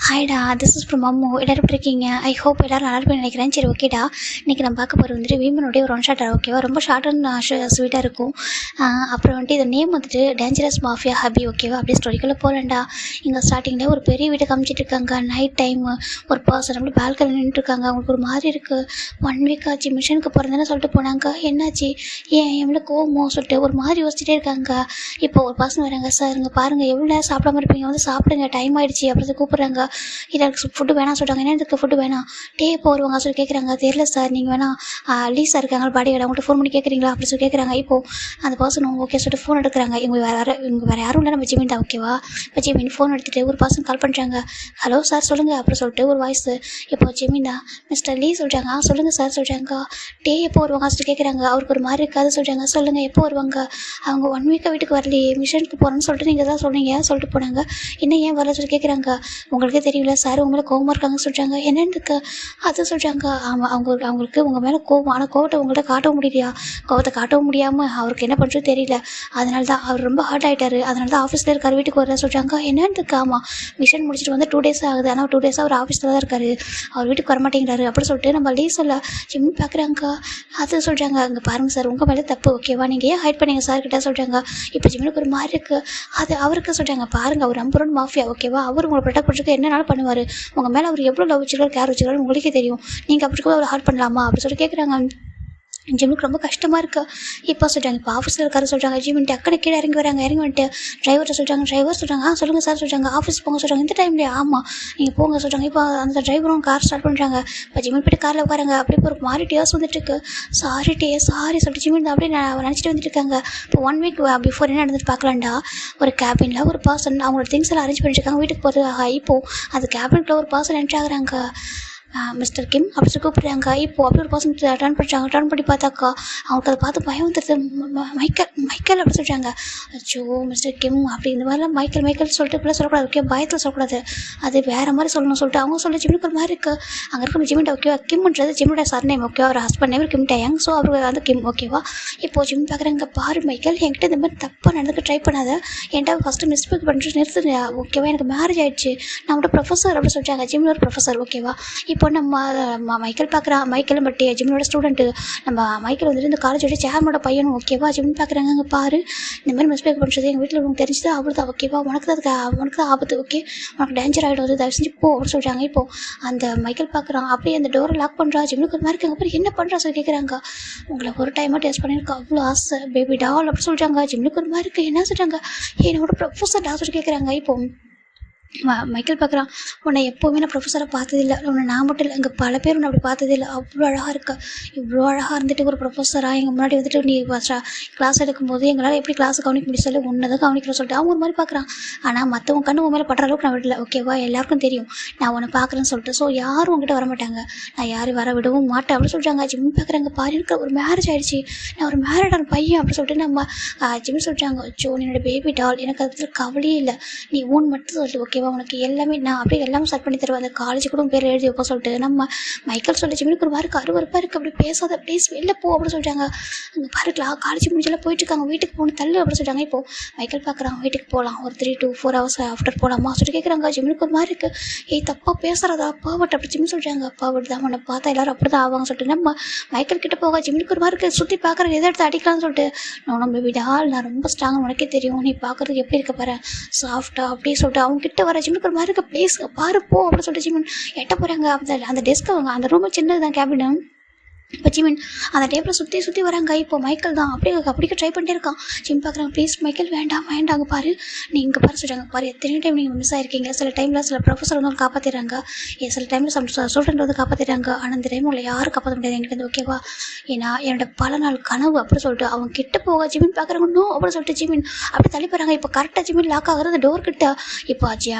ஹாய்டா, this is from Ammu. எல்லாரும் எப்படி இருக்கீங்க? ஐ ஹோப் எல்லாரும் நல்லா இருப்பேன்னு நினைக்கிறேன். சரி, ஓகேடா. இன்றைக்கி நம்ம பார்க்க போகிறது வந்துட்டு வீமனுடைய ஒரு ஒன் ஷாட்டா, ஓகேவா? ரொம்ப ஷார்ட் அண்ட் ஸ்வீட்டாக இருக்கும். அப்புறம் வந்துட்டு இந்த நேம் வந்துட்டு டேஞ்சரஸ் மாஃபியா ஹபி, ஓகேவா? அப்படியே ஸ்டோரிக்குள்ளே போகலண்டா. இங்கே ஸ்டார்டிங்கில் ஒரு பெரிய வீட்டை காமிச்சிட்டு இருக்காங்க. நைட் டைமு ஒரு பர்சன் அப்படி பால்கனி நின்றுருக்காங்க. அவங்களுக்கு ஒரு மாதிரி இருக்குது. 1 வீக் ஆச்சு மிஷனுக்கு போகிறதுன்னு சொல்லிட்டு போனாங்க. என்னாச்சு, ஏன் எவ்வளோ கோவமோ சொல்லிட்டு ஒரு மாதிரி யோசிச்சுட்டே இருக்காங்க. இப்போ ஒரு பர்சன் வராங்க. சார் இங்கே பாருங்கள், எவ்வளோ நேரம் சாப்பிடாம இருப்பீங்க, வந்து சாப்பிடுங்க, டைம் ஆகிடுச்சு அப்படி கூப்பிட்றாங்க. இல்லை எனக்கு ஃபுட்டு வேணாம் சொல்கிறாங்க. என்ன இதுக்கு ஃபுட்டு வேணாம், டே எப்போ வருவாங்க சொல்லி கேட்குறாங்க. தெரியல சார், நீங்கள் வேணா லீஸாக இருக்காங்க பாடி கடை, அவங்கள்ட்ட ஃபோன் பண்ணி கேட்குறீங்களா அப்படி சொல்லி கேட்குறாங்க. இப்போது அந்த பர்சன் ஓகே சொல்லிட்டு ஃபோன் எடுக்கிறாங்க. இவங்க வேறு யாரும் இல்லை, நம்ம ஜிமின் தான், ஓகேவா? இப்போ ஜிமின் ஃபோன் எடுத்துகிட்டு ஒரு பர்சன் கால் பண்ணுறாங்க. ஹலோ சார் சொல்லுங்கள் அப்படி சொல்லிட்டு ஒரு வாய்ஸ். இப்போ ஜிமின் தான், மிஸ்டர் லீ சொல்கிறாங்க. சொல்லுங்கள் சார் சொல்கிறாங்க. டே எப்போ வருவாங்க சொல்லி கேட்குறாங்க. அவருக்கு ஒரு மாதிரி இருக்காது சொல்கிறாங்க. சொல்லுங்கள் எப்போ வருவாங்க? அவங்க 1 வீக்காக வீட்டுக்கு வரலையே, மிஷனுக்கு போகிறேன்னு சொல்லிட்டு நீங்கள் தான் சொன்னீங்க சொல்லிட்டு போனாங்க. இன்னும் ஏன் வரல சொல்லி கேட்குறாங்க. உங்களுக்கே தெரியல சார், உங்களை கோவமாக இருக்காங்க சொல்கிறாங்க. என்னென்னு அது சொல்கிறாங்க. அவங்களுக்கு உங்கள் மேலே கோவம், ஆனால் கோவத்தை உங்கள்கிட்ட காட்டவும் முடியலையா? கோவத்தை காட்டவும் முடியாமல் அவருக்கு என்ன பண்ணுறது தெரியல, அதனால தான் அவர் ரொம்ப ஹர்ட் ஆகிட்டாரு, அதனால தான் ஆஃபீஸில் இருக்கார், வீட்டுக்கு வரல சொல்கிறாங்க. என்னென்னு ஆமாம், மிஷன் முடிச்சுட்டு வந்து 2 days ஆகுது, ஆனால் 2 days அவர் ஆஃபீஸில் தான் இருக்கார், அவர் வீட்டுக்கு வரமாட்டேங்கிறாரு அப்படி சொல்லிட்டு நம்ம லீஸில் ஜிம் பார்க்குறாங்க. அது சொல்கிறாங்க. அங்கே பாருங்கள் சார், உங்கள் மேலே தப்பு, ஓகேவா? நீங்கள் ஏன் ஹைட் பண்ணீங்க சார் கிட்ட சொல்கிறாங்க. இப்போ ஜிம்முக்கு ஒரு மாதிரி இருக்குது. அது அவருக்கு சொல்கிறாங்க. பாருங்கள், அவர் நம்பர் 1 மாஃபியா, ஓகேவா? அவர் உங்களை ப்ரொடெக்ட் பண்ணுறதுக்கு என்னனாலும் பண்ணுவார். உங்கள் மேலே அவர் எவ்வளோ லவ் வச்சுருக்காரு, கேர் வச்சுருக்காரு உங்களுக்கே தெரியும். நீங்கள் அப்படி கூட அவர் ஹார்ட் பண்ணலாமா அப்படி சொல்லி கேட்குறாங்க. ஜிம்முக்கு ரொம்ப கஷ்டமாக இருக்குது. இப்போ சொல்கிறாங்க. இப்போ ஆஃபீஸில் இருக்காரு சொல்கிறாங்க. ஜிமின் டக்குனு கீழே இறங்கி வராங்க. இறங்கி வந்துட்டு டிரைவர்கிட்ட சொல்கிறாங்க. டிரைவர் சொல்கிறாங்க. சொல்லுங்கள் சார் சொல்கிறாங்க. ஆஃபீஸ் போங்க சொல்கிறாங்க. இந்த டைம்லேயே ஆமாம் நீங்கள் போங்க சொல்கிறாங்க. இப்போ அந்த டிரைவரும் கார் ஸ்டார்ட் பண்ணுறாங்க. இப்போ ஜிமின் போய்ட்டு காரில் உட்காராங்க. அப்படியே ஒரு மாதிரி டேஸ் வந்துட்டுருக்கு. சாரி சொல்லிட்டு ஜிமின் அப்படியே நினச்சிட்டு வந்துட்டு இருக்காங்க. இப்போ 1 week பிஃபோர் என்ன நடந்துட்டு பார்க்கலாம்டா. ஒரு கேபினில் ஒரு பர்சன் அவங்களோட திங்ஸ் எல்லாம் அரேஞ்ச் பண்ணிட்டுருக்காங்க வீட்டுக்கு போகிறதுக்காக. இப்போது அந்த கேபினுக்குள்ளே ஒரு பர்சன் என்ட்ரி ஆகுறாங்க. மிஸ்டர் கிம் அப்படி சொல்லி கூப்பிட்றாங்க. இப்போது அப்படி ஒரு பர்சன் டர்ன் பண்ணுறாங்க. டர்ன் பண்ணி பார்த்தாக்கா அவங்களுக்கு அதை பார்த்து பயம் வந்துடுது. மைக்கேல் அப்படி சொல்கிறாங்க. அச்சோ மிஸ்டர் கிம் அப்படி இந்த மாதிரிலாம் மைக்கேல் சொல்லிட்டு இப்படிலாம் சொல்லக்கூடாது, ஓகே? பயத்தில் சொல்லக்கூடாது, அது வேறு மாதிரி சொல்லணும் சொல்லிட்டு அவங்க சொல்ல ஜிம்முக்கு ஒரு மாதிரி இருக்குது. அங்கே இருக்க ஜிம்மிட்ட ஓகேவா? கிம்ன்றது ஜிம்மோட சர் நேம், ஓகேவா? ஒரு ஹஸ்பண்ட் நேம் கிம் டேயாங். ஸோ அவர் வந்து கிம், ஓகேவா? இப்போது ஜிம் பார்க்குறாங்க. பாரு மைக்கேல், என்கிட்ட இந்த மாதிரி தப்பாக நடந்துக்க ட்ரை பண்ணாத, என்கிட்ட ஃபஸ்ட்டு மிஸ்டேக் பண்ணிட்டு நிறுத்துங்க, ஓகேவா? எனக்கு மேரேஜ் ஆகிடுச்சு, நம்மளோட ப்ரொஃபஸர் அப்படி சொல்கிறாங்க. ஜிம்மில் ஒரு ப்ரொஃபஸர், ஓகேவா? இப்போ நம்ம மைக்கேல் பார்க்குறான். மைக்கேல் பட் ஜிம்னோட ஸ்டூடெண்ட்டு. நம்ம மைக்கேல் வந்துட்டு இந்த காலேஜோட சேர்மனோட பையனும், ஓகேவா? ஜிம் பார்க்குறாங்க. அங்கே பாரு, இந்த மாதிரி மிஸ்டேக் பண்ணுறது எங்கள் வீட்டில் உங்களுக்கு தெரிஞ்சது அவ்வளோ தான், ஓகேவா? உனக்கு தான் ஆபத்து, ஓகே? உனக்கு டேஞ்சர் ஆகிடும், அது தயவு செஞ்சு போ அப்படின்னு சொல்கிறாங்க. இப்போது அந்த மைக்கேல் பார்க்குறான். அப்படியே அந்த டோரை லாக் பண்ணுறா. ஜிம்னுக்கு ஒரு மாதிரி இருக்காங்க. அப்புறம் என்ன பண்ணுறா சொல்லி கேட்குறாங்க. உங்களை ஒரு டைமாக டேஸ்ட் பண்ணியிருக்கா, அவ்வளோ ஆசை, பேபி டால் அப்படி சொல்கிறாங்க. ஜிம்னுக்கு ஒரு மாதிரி இருக்குது. என்ன சொல்கிறாங்க, என்னோட ப்ரொஃபஸர் டாக்டர் கேட்குறாங்க. இப்போது மைக்கேல் பார்க்குறான். உன்னை எப்போவுமே நான் ப்ரொஃபஸரை பார்த்ததில்லை, உன்னை நான் மட்டும் இல்லை, இங்கே பல பேர் உன்னை அப்படி பார்த்ததில்லை, அவ்வளோ அழகாக இருக்கா, இவ்வளோ அழகாக இருந்துட்டு ஒரு ப்ரொஃபஸராக எங்கள் முன்னாடி வந்துட்டு நீ கிளாஸ் எடுக்கும்போது எங்களால் எப்படி கிளாஸை கவனிக்க முடியும் சொல்லி உன்னை தான் கவனிக்கிறோம் சொல்லிட்டு அவங்க ஒரு மாதிரி பார்க்குறான். ஆனால் மற்றவங்க கண்ணு உன் மேலே படுற அளவுக்கு நான் விடல, ஓகேவா? எல்லாருக்கும் தெரியும் நான் உன்னை பார்க்குறேன்னு சொல்லிட்டு. ஸோ யாரும் உங்ககிட்ட வரமாட்டாங்க, நான் யாரும் வர விடவும் மாட்டேன் அப்படின்னு சொல்கிறாங்க. ஜிம் பார்க்குறாங்க. பாரு, எனக்கு ஒரு மேரேஜ் ஆகிடுச்சு, நான் ஒரு மேரேடான பையன் அப்படி சொல்லிட்டு நம்ம ஜிம் சொல்கிறாங்க. அச்சோ என்னோட பேபி டால், எனக்கு அதில் கவலையே இல்லை, நீ ஊன் மட்டும் சொல்லிட்டு, ஓகேவா? உனக்கு எல்லாமே நான் அப்படியே எல்லாமே செட் பண்ணி தருவேன், அந்த காலேஜ் கூட பேர் எழுதி வைப்போம் சொல்லிட்டு நம்ம மைக்கேல் சொல்லி ஜிம்முக்கு ஒரு மாதிரி அருவருப்பாக இருக்குது, அப்படி பேசாத ப்ளீஸ் வெளில போ அப்படின்னு சொல்லிட்டாங்க. அங்கே பாருக்கலாம், காலேஜ் முடிஞ்செல்லாம் போயிட்டுருக்காங்க, வீட்டுக்கு போகணும் தள்ளு அப்படின்னு சொல்லிட்டாங்க. இப்போது மைக்கேல் பார்க்குறான். வீட்டுக்கு போகலாம், ஒரு 3 to 4 hours ஆஃப்டர் போகலாமா சொல்லிட்டு கேட்குறாங்க. ஜிம்முக்கு ஒரு மாதிரி இருக்குது. ஏய் தப்பாக பேசுகிறதா அப்பாவட்ட அப்படி ஜிம் சொல்கிறாங்க. அப்பாவட்டு தான் உன்னை பார்த்தா எல்லோரும் அப்படி தான் ஆவாங்க சொல்லிட்டு நம்ம மைக்கேல் கிட்ட போக ஜிம்முக்கு ஒரு மாதிரி இருக்குது. சுற்றி பார்க்குறேன், எதை எடுத்து அடிக்கலாம்னு சொல்லிட்டு. நான் பேபி டால், நான் ரொம்ப ஸ்ட்ராங், உனக்கே தெரியும், நீ பார்க்குறதுக்கு எப்படி இருக்க பாரு, சாஃப்டாக அப்படின்னு சொல்லிட்டு அவங்க கிட்ட வர ஜிம்முக்கு ஒரு மாதிரி இருக்க. ப்ளீஸ் பாரு போ அப்படின்னு சொல்லிட்டு ஜிமின் எட்ட போகிறாங்க. அந்த டெஸ்க்கு அவங்க அந்த ரூம் சின்னது தான், கேபின். இப்போ ஜிமின் அந்த டேபிளை சுற்றி வராங்க. இப்போ மைக்கேல் தான் அப்படியே ட்ரை பண்ணிட்டே இருக்கான். ஜிம் பார்க்குறாங்க. ப்ளீஸ் மைக்கேல் வேண்டாம் அங்கே பாரு, நீ இங்கே பாரு சொல்கிறாங்க. பாரு, எத்தனை டைம் நீங்கள் மிஸ் ஆகிருக்கீங்க, சில டைமில் சில ப்ரொஃபஸர் வந்து காப்பாற்றிடுறாங்க, சில டைமில் ஸ்டூடெண்ட் வந்து காப்பாற்றிடுறாங்க, ஆனால் இந்த டைம் உங்களை யாரும் காப்பாற்ற முடியாது எங்களுக்கு வந்து, ஓகேவா? ஏன்னா என்னோட பல நாள் கனவு அப்படி சொல்லிட்டு அவங்க கிட்ட போக ஜிமின் பார்க்குறாங்க. நோ அப்படின்னு சொல்லிட்டு ஜிமின் அப்படி தள்ளி போகிறாங்க. இப்போ கரெக்டாக ஜிமின் லாக் ஆகுறது டோர் கிட்ட. இப்போ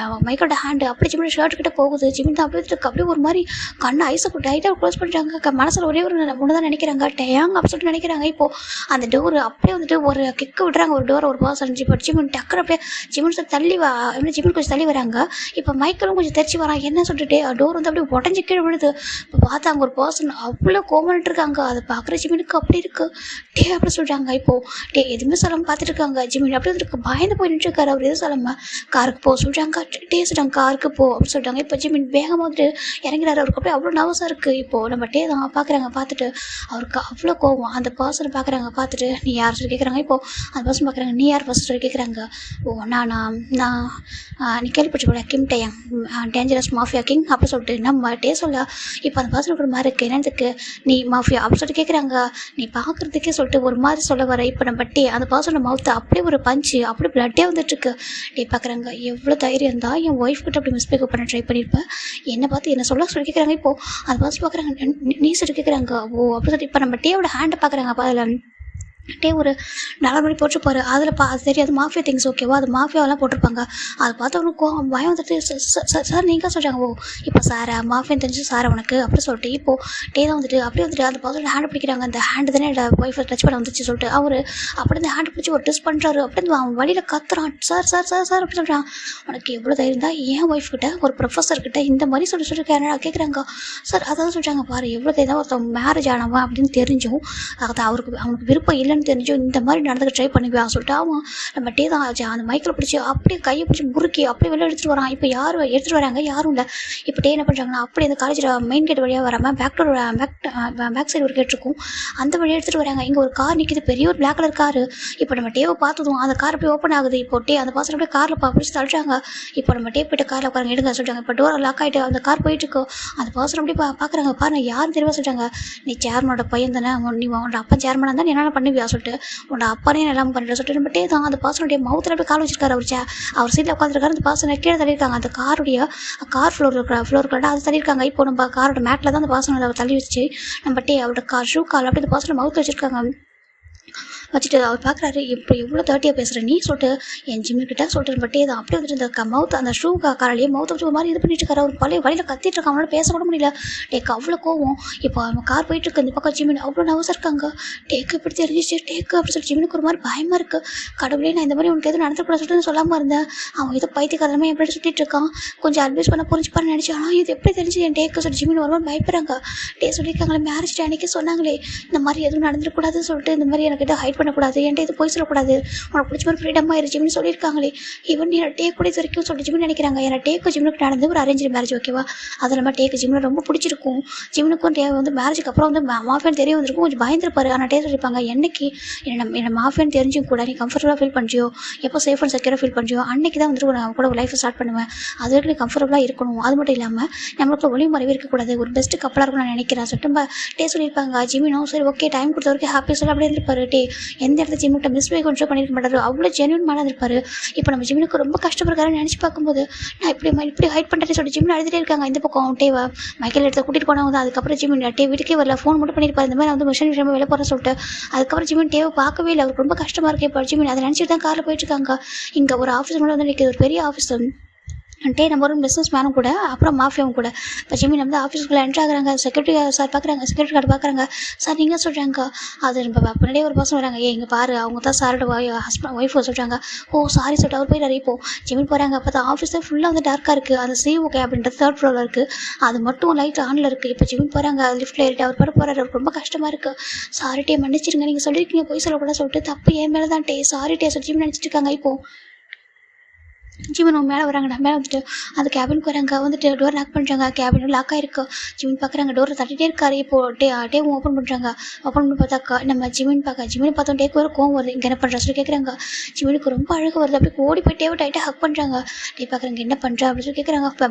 மைக்கோட ஹேண்டு அப்படி ஜிமின் ஷர்ட் கிட்ட போகுது. ஜிமின் தான் அப்படியே ஒரு மாதிரி கண்ணை ஐஸை டைட்டாக க்ளோஸ் பண்ணுறாங்க. மனசில் ஒரே ஒரு ஒன்று தான் நினைக்கிறாங்க, டேங் அப்படி சொல்லிட்டு நினைக்கிறாங்க. இப்போது அந்த டோரு அப்படியே வந்துட்டு ஒரு கிக்கு விடுறாங்க, ஒரு டோரை ஒரு பர்சன். இப்போ ஜிமின் டக்குனு அப்படியே ஜிமின் தள்ளி ஜிமின் கொஞ்சம் தள்ளி வராங்க. இப்போ மைக்கிளும் கொஞ்சம் தெரிச்சு வரான். என்ன சொல்லிட்டு டோர் வந்து அப்படியே உடஞ்சி கீழே விழுது. இப்போ பார்த்தா அங்கே ஒரு பர்சன் அவ்வளோ கோமன்ட்டு இருக்காங்க. அதை பார்க்குற ஜிமினுக்கு அப்படி இருக்குது. அப்படி சொல்கிறாங்க. இப்போது எதுவுமே சொல்லாமல் பார்த்துட்டு இருக்காங்க. ஜிமின் அப்படியே வந்துருக்கு பயந்து போய் நின்றுருக்காரு. அவர் எதுவும் சொல்லாமல் காருக்கு போ சொல்கிறாங்க. சொல்கிறாங்க காருக்கு போ அப்படின்னு சொல்லிட்டாங்க. இப்போ ஜிமின் வேகமாக வந்துட்டு இறங்கிறாரு. அவருக்கு அப்படியே அவ்வளோ நர்வஸாக இருக்குது. இப்போது நம்ம தான் பார்க்குறாங்க. பார்த்துட்டு அவருக்கு அவ்வளோ கோவம். அந்த பர்சனை பார்க்குறாங்க. பார்த்துட்டு நீ யார் சொல்லி கேட்குறாங்க. இப்போது அந்த பர்சன் பார்க்குறாங்க, நீ யார் ஃபர்ஸ்ட் சொல்லி கேட்குறாங்க. நான் நீ கேள்விப்பட்டு போல கிம் டேயாங், டேஞ்சரஸ் மாஃபியா கிங் அப்படி சொல்லிட்டு நம்ம சொல்ல. இப்போ அந்த பர்சனுக்கு ஒரு மாதிரி இருக்குது. என்னதுக்கு நீ மாஃபியா அப்படி சொல்லிட்டு கேட்குறாங்க. நீ பார்க்குறதுக்கே சொல்லிட்டு ஒரு மாதிரி சொல்ல வர. இப்போ நம்ம அந்த பர்சனோட மவுத்தை அப்படியே ஒரு பஞ்சு அப்படியே பிளட்டே வந்துட்டுருக்கு. பார்க்குறாங்க எவ்வளோ தைரியம் தான் என் ஒய்ஃப் கிட்ட அப்படி மிஸ்பிஹேவ் பண்ண ட்ரை பண்ணியிருப்பேன். என்னை பார்த்து என்ன சொல்லி கேட்குறாங்க. இப்போது அந்த பர்சன் பார்க்குறாங்க, நீ சொல்லி கேட்குறாங்க. அப்படி சொல்லிட்டு இப்போ நம்ம டேவோட ஹேண்டை பார்க்குறாங்க. அப்போ அதில் ஒரு நல்ல மணி போட்டிருப்பாரு. அதில் அது தெரியாது மாஃபியா திங்ஸ் ஓகேவா, அது மாஃபியாவெல்லாம் போட்டிருப்பாங்க. அதை பார்த்து அவனுக்கு பயம் வந்துட்டு, சார் நீங்கள் சொல்கிறாங்க. இப்போ சாரை மாஃபியா தெரிஞ்சு சாரை உனக்கு அப்படி சொல்லிட்டு இப்போது தான் வந்துட்டு அப்படியே வந்துட்டு அந்த பர்சனோட ஹேண்டை பிடிக்கிறாங்க. அந்த ஹேண்டு தானே என்னோட ஒய்ஃபை டச் பண்ண வந்துச்சு சொல்லிட்டு அவர் அப்படி அந்த ஹேண்டை பிடிச்சி ஒரு டெஸ்ட் பண்ணுறாரு. அப்படி அவன் வழியில் கத்துறான், சார் சார் சார் சார் அப்படி சொல்கிறான். உனக்கு எவ்வளோ தைரியம் தான் என் ஒய்ஃப் கிட்ட ஒரு ப்ரொஃபஸர்கிட்ட இந்த மாதிரி சொல்லி கேட்குறாங்க. சார் அதாவது சொல்கிறாங்க, பாரு எவ்வளோ தைரியம் ஒருத்தன் மேரேஜ் ஆனவன் அப்படின்னு தெரிஞ்சும் அவனுக்கு விருப்பம் இல்லைன்னு தெரிஞ்சும் இந்த மாதிரி நடந்துக்க ட்ரை பண்ணுவியா சொல்லிட்டு அவன் நம்ம தான் அந்த மைக்கில் பிடிச்சி அப்படியே கையை பிடிச்சி முறுக்கி அப்படியே வெளில எடுத்துகிட்டு வரான். இப்போ யார் எடுத்துகிட்டு வராங்க, யாரும் இல்லை. இப்போ என்ன பண்ணுறாங்கன்னா அப்படியே அந்த காலேஜில் மெயின் கேட் வழியாக வராமல் பேக் சைடு ஒரு கேட் இருக்கும், அந்த வழியாக எடுத்துகிட்டு வராங்க. இங்கே ஒரு கார் நிற்கிது, பெரிய ஒரு பிளாக் கலர் காரு. இப்போ நம்ம டேவை பார்த்ததும் அந்த கார் அப்படியே ஓப்பன் ஆகுது. இப்போ அந்த பாசம் அப்படியே காரில் பிடிச்சி தள்ளுறாங்க. இப்போ நம்ம போய்ட்டு காரில் உட்கார எடுங்க சொல்கிறாங்க. இப்போ டோர் லாக் ஆகிட்டு அந்த கார் போயிட்டுருக்கு. அந்த பாசம் அப்படியே பார்க்குறாங்க. பாருங்க யாரும் தெரியவா சொல்கிறாங்க, நீ சேர்மனோட பையன் தானே, நீ உன்னோட அப்பா சேர்மனாக இருந்தால் என்னென்ன பண்ணுவியா சொல்லிட்டு உன்னோட அப்பானே எல்லாம் பண்ணுற சொல்லிட்டு நம்ம தான் அந்த பாசனுடைய மவுத்தில் அப்படியே கால் வச்சிருக்காரு. அவர் சீட்டில் உட்காந்துருக்காரு. அந்த பாசனை கீழே தள்ளியிருக்காங்க. அந்த கார் ஃப்ளோர் அது தள்ளியிருக்காங்க. இப்போ நம்ம காரோட மேட்டில் தான் அந்த பாசனை தள்ளி வச்சு நம்ம அவரோட ஷூ கால் அப்படியே அந்த பாசனை மவுத்தில் வச்சிருக்காங்க. வச்சுட்டு அவர் பார்க்குறாரு, இப்போ எவ்வளோ தேர்ட்டியாக பேசுகிற நீ சொல்லிட்டு என் ஜிம்மிக்கிட்ட சொல்லிட்டு பட்டே தான் அப்படியே வந்துட்டு இந்த மவுத் அந்த ஷூ காலையே மவுத்தை வச்சு ஒரு மாதிரி இது பண்ணிட்டு இருக்காரு. அவர் பழைய வழியில் கத்திட்டு இருக்கான். அவனால பேச கூட முடியல. டேக்கு அவ்வளோ கோவம். இப்போ அவன் கார் போயிட்டு இருக்கு. இந்த பக்கம் ஜிம்மின் அவ்வளோ நர்வஸாக இருக்காங்க. டேக்கு இப்படி தெரிஞ்சிச்சு டேக்கு அப்படி சொல்லி ஜிம்மினுக்கு ஒரு மாதிரி பயமாக இருக்குது. கடவுளே நான் இந்த மாதிரி உனக்கு எதுவும் நடந்துக்கூட சொல்லிட்டு சொல்லாமல் இருந்தேன். அவன் ஏதோ பைத்தியக்காரமே எப்படி சுற்றிட்டு இருக்கான், கொஞ்சம் அட்வைஸ் பண்ண புரிஞ்சுப்பான்னு நினச்சேன். ஆனால் இது எப்படி தெரிஞ்சு என் டேக்கு சொல்லி ஜிம்மின் ஒரு மாதிரி பயப்படுறாங்க. சொல்லியிருக்காங்களே மேரேஜ் டே அன்றைக்கி சொன்னாங்களே இந்த மாதிரி எதுவும் நடந்துக்கூடாதுன்னு சொல்லிட்டு இந்த மாதிரி எனக்கு ஹைட் பண்ணக்கூடாது, என்கிட்ட இது போய் சொல்லக்கூடாது, உனக்கு பிடிச்ச மாதிரி ஃப்ரீடம் ஆயிருச்சுன்னு சொல்லியிருக்காங்களே. ஈவன் என்னோட டேக் கூட இது வரைக்கும் சொல்லிட்டு ஜிம்னு நினைக்கிறாங்க. என்னோட டேக்கு ஜிம்னுக்கு நடந்து ஒரு அரேஞ்ச் மேரேஜ் ஓகேவா, அது நம்ம டேக்கு ஜிம்னு ரொம்ப பிடிச்சிருக்கும். ஜிம்னுக்கும் டே வந்து மேரேஜுக்கு அப்புறம் வந்து மாஃபியான்னு தெரிய வந்திருக்கும், கொஞ்சம் பயந்துருப்பாரு. ஆனால் டே சொல்லியிருப்பாங்க, என்னைக்கு என்ன மாஃபியான்னு தெரிஞ்சும் கூட நீ கம்ஃபர்டபுளாக ஃபீல் பண்ணியோ, எப்போ சேஃப் அண்ட் செக்யூராக ஃபீல் பண்ணியோ அன்றைக்கி தான் வந்துட்டு நான் கூட லைஃப்பை ஸ்டார்ட் பண்ணுவேன். அது வரைக்கும் நீ கம்ஃபர்டபுளாக இருக்கணும். அது மட்டும் இல்லாமல் நம்மளுக்கு ஒளி மறைவு இருக்கக்கூடாது, ஒரு பெஸ்ட்டு கப்பலாக இருக்கும் நான் நினைக்கிறேன் சொல்லிட்டு டே சொல்லியிருப்பாங்க. ஜிம்மினும் சரி ஓகே டைம் கொடுத்த வரைக்கும் ஹாப்பியாக சொல்லி அப்படியே இருந்திருப்பாரு. டே எந்த இடத்துல ஜிம்மிட்ட மிஸ்பே கொஞ்சம் பண்ணியிருக்க மாட்டாரு, அவ்வளோ ஜென்யூன் மேலே இருப்பார். இப்போ நம்ம ஜிம்மினுக்கு ரொம்ப கஷ்டப்படுறாருன்னு நினச்சி பார்க்கும்போது நான் இப்படி ஹைட் பண்ணுறேன்னு சொல்லிட்டு ஜிம்மில் அழுதுகிட்டே இருக்காங்க. இந்த பக்கம் டேவை மைக்கேல் எடுத்து கூட்டிகிட்டு போனவங்க. அதுக்கப்புறம் ஜிம்மின் டே வீட்டுக்கே வரல, ஃபோன் மட்டும் பண்ணியிருப்பாரு. இந்த மாதிரி வந்து மிஷன் விஷயமா வெளில போகிறேன்னு சொல்லிட்டு அதுக்கப்புறம் ஜிம்மின் டேவை பார்க்கவே இல்லை. அவருக்கு ரொம்ப கஷ்டமாக இருக்கு. இப்போ ஜிம்மின் அதை நினச்சிட்டு தான் காரில் போயிட்டுருக்காங்க. இங்கே ஒரு ஆஃபீஸ் மட்டும் வந்து நிற்கிது, ஒரு பெரிய ஆஃபீஸ். நம்ம ஒரு பிஸ்னஸ் மேனும் கூட அப்புறம் மாஃபியாவும் கூட. இப்போ ஜிம்மின் வந்து ஆஃபீஸ்க்குள்ளே என்ட்ரு ஆகுறாங்க. செக்யூரிட்டி சார் பார்க்குறாங்க, செக்யூரிட்டி கார்டு பார்க்குறாங்க. சார் நீங்கள் சொல்கிறாங்க, அது நம்ம பின்னாடியே ஒரு பர்சன் வராங்க. இங்கே பாரு அவங்க தான் சாரோட ஒய்ஃப் சொல்கிறாங்க. ஓ சாரி சொல்லிட்டு அவர் போயிடாரு. இப்போது ஜிம்மின் போகிறாங்க. அப்போ தான் ஆஃபீஸில் ஃபுல்லாக வந்து டார்க்காக இருக்குது. அந்த CO கேபின்றது 3rd ஃப்ளோரில் இருக்குது, அது மட்டும் லைட் ஆனில் இருக்குது. இப்போ ஜிம்மின் போகிறாங்க, லிஃப்ட்டில் ஏறிட்டு அவர் பாரு போகிறாரு. அவருக்கு ரொம்ப கஷ்டமாக இருக்குது. சாரி டே மன்னிச்சிருங்க, நீங்கள் சொல்லியிருக்கீங்க போய் சொல்லக்கூடாது சொல்லிட்டு தப்பு என் மேலே தான் டே சாரி டே சொல்லி ஜிம்மின் நினச்சிட்டு இருக்காங்க. இப்போது ஜிம்மின் மேலே வராங்க. மேலே வந்துட்டு அந்த கேபினுக்கு வராங்க. வந்துட்டு டோர் லாக் பண்ணுறாங்க. கேபினும் லாக் ஆகிருக்கு. ஜிம்மின் பார்க்குறாங்க, டோரை தட்டிகிட்டே இருக்காரு. இப்போது டேவும் ஓப்பன் பண்ணுறாங்க. ஓப்பன் பண்ணி பார்த்தாக்கா நம்ம ஜிம்மின் பார்த்தோம். டேக்கு ஒரு கோவம் வருது. இங்கே என்ன பண்ணுறா சொல்லி கேட்குறாங்க. ஜிம்மினுக்கு ரொம்ப அழகு வருது. அப்படி ஓடி போய் டேவை டைட்டாக ஹக் பண்ணுறாங்க. டே பார்க்குறாங்க, என்ன பண்ணுறா அப்படின்னு சொல்லி கேட்குறாங்க. இப்போ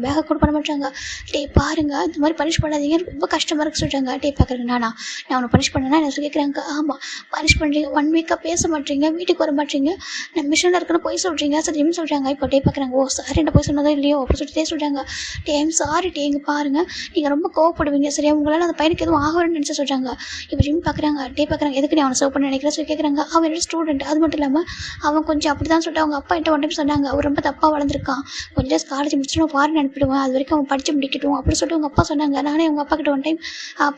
பேக்கை கூட பண்ண மாட்டாங்க. டே பாருங்க இந்த மாதிரி பனிஷ் பண்ணாதீங்க, ரொம்ப கஷ்டமாக இருக்கு சொல்கிறாங்க. டே பார்க்குறாங்க, நான் உன்னை பனிஷ் பண்ணேன்னா என்ன சொல்லி கேட்குறாங்க. ஆமாம் பனிஷ் பண்ணுறீங்க, 1 வீக்காக பேச மாட்டீங்க, வீட்டுக்கு வர மாட்டீங்க, நான் மிஷனில் இருக்குன்னு போய் சொல்கிறீங்க. சரி ஜிம்மின் சொல்கிறாங்க. இப்போ டே பார்க்குறாங்க, ஓ சார் என்ன போய் சொன்னதோ இல்லையோ அப்படின்னு சொல்லிட்டு டே சொல்கிறாங்க. டே ஐம் சாரி டே, இங்கே பாருங்கள் நீங்கள் ரொம்ப கோவப்படுவீங்க சரியா, உங்களால் அந்த பையனுக்கு எதுவும் ஆகணும்னு நினச்சி சொல்கிறாங்க. இப்போ ஜிம் பார்க்குறாங்க, டே பார்க்குறாங்க, எதுக்கு நீ அவனை சர்வ் பண்ண நினைக்கிறேன் சொல்லி கேட்குறாங்க. அவன் என்னோட ஸ்டூடெண்ட், அது மட்டும் இல்லாமல் அவன் கொஞ்சம் அப்படி தான் சொல்லிட்டு அவங்க அப்பா என்கிட்ட ஒன் டைம் சொன்னாங்க, அவர் ரொம்ப தப்பாக வளர்ந்துருக்கான், கொஞ்சம் டேஸ் காலேஜ் முடிச்சுட்டு ஃபாரின் அனுப்பிடுவேன், அது வரைக்கும் அவன் படித்து முடிக்கட்டும் அப்படின்னு சொல்லிட்டு அவங்க அப்பா சொன்னாங்க. நானே அவங்க அப்பா கிட்ட ஒன் டைம்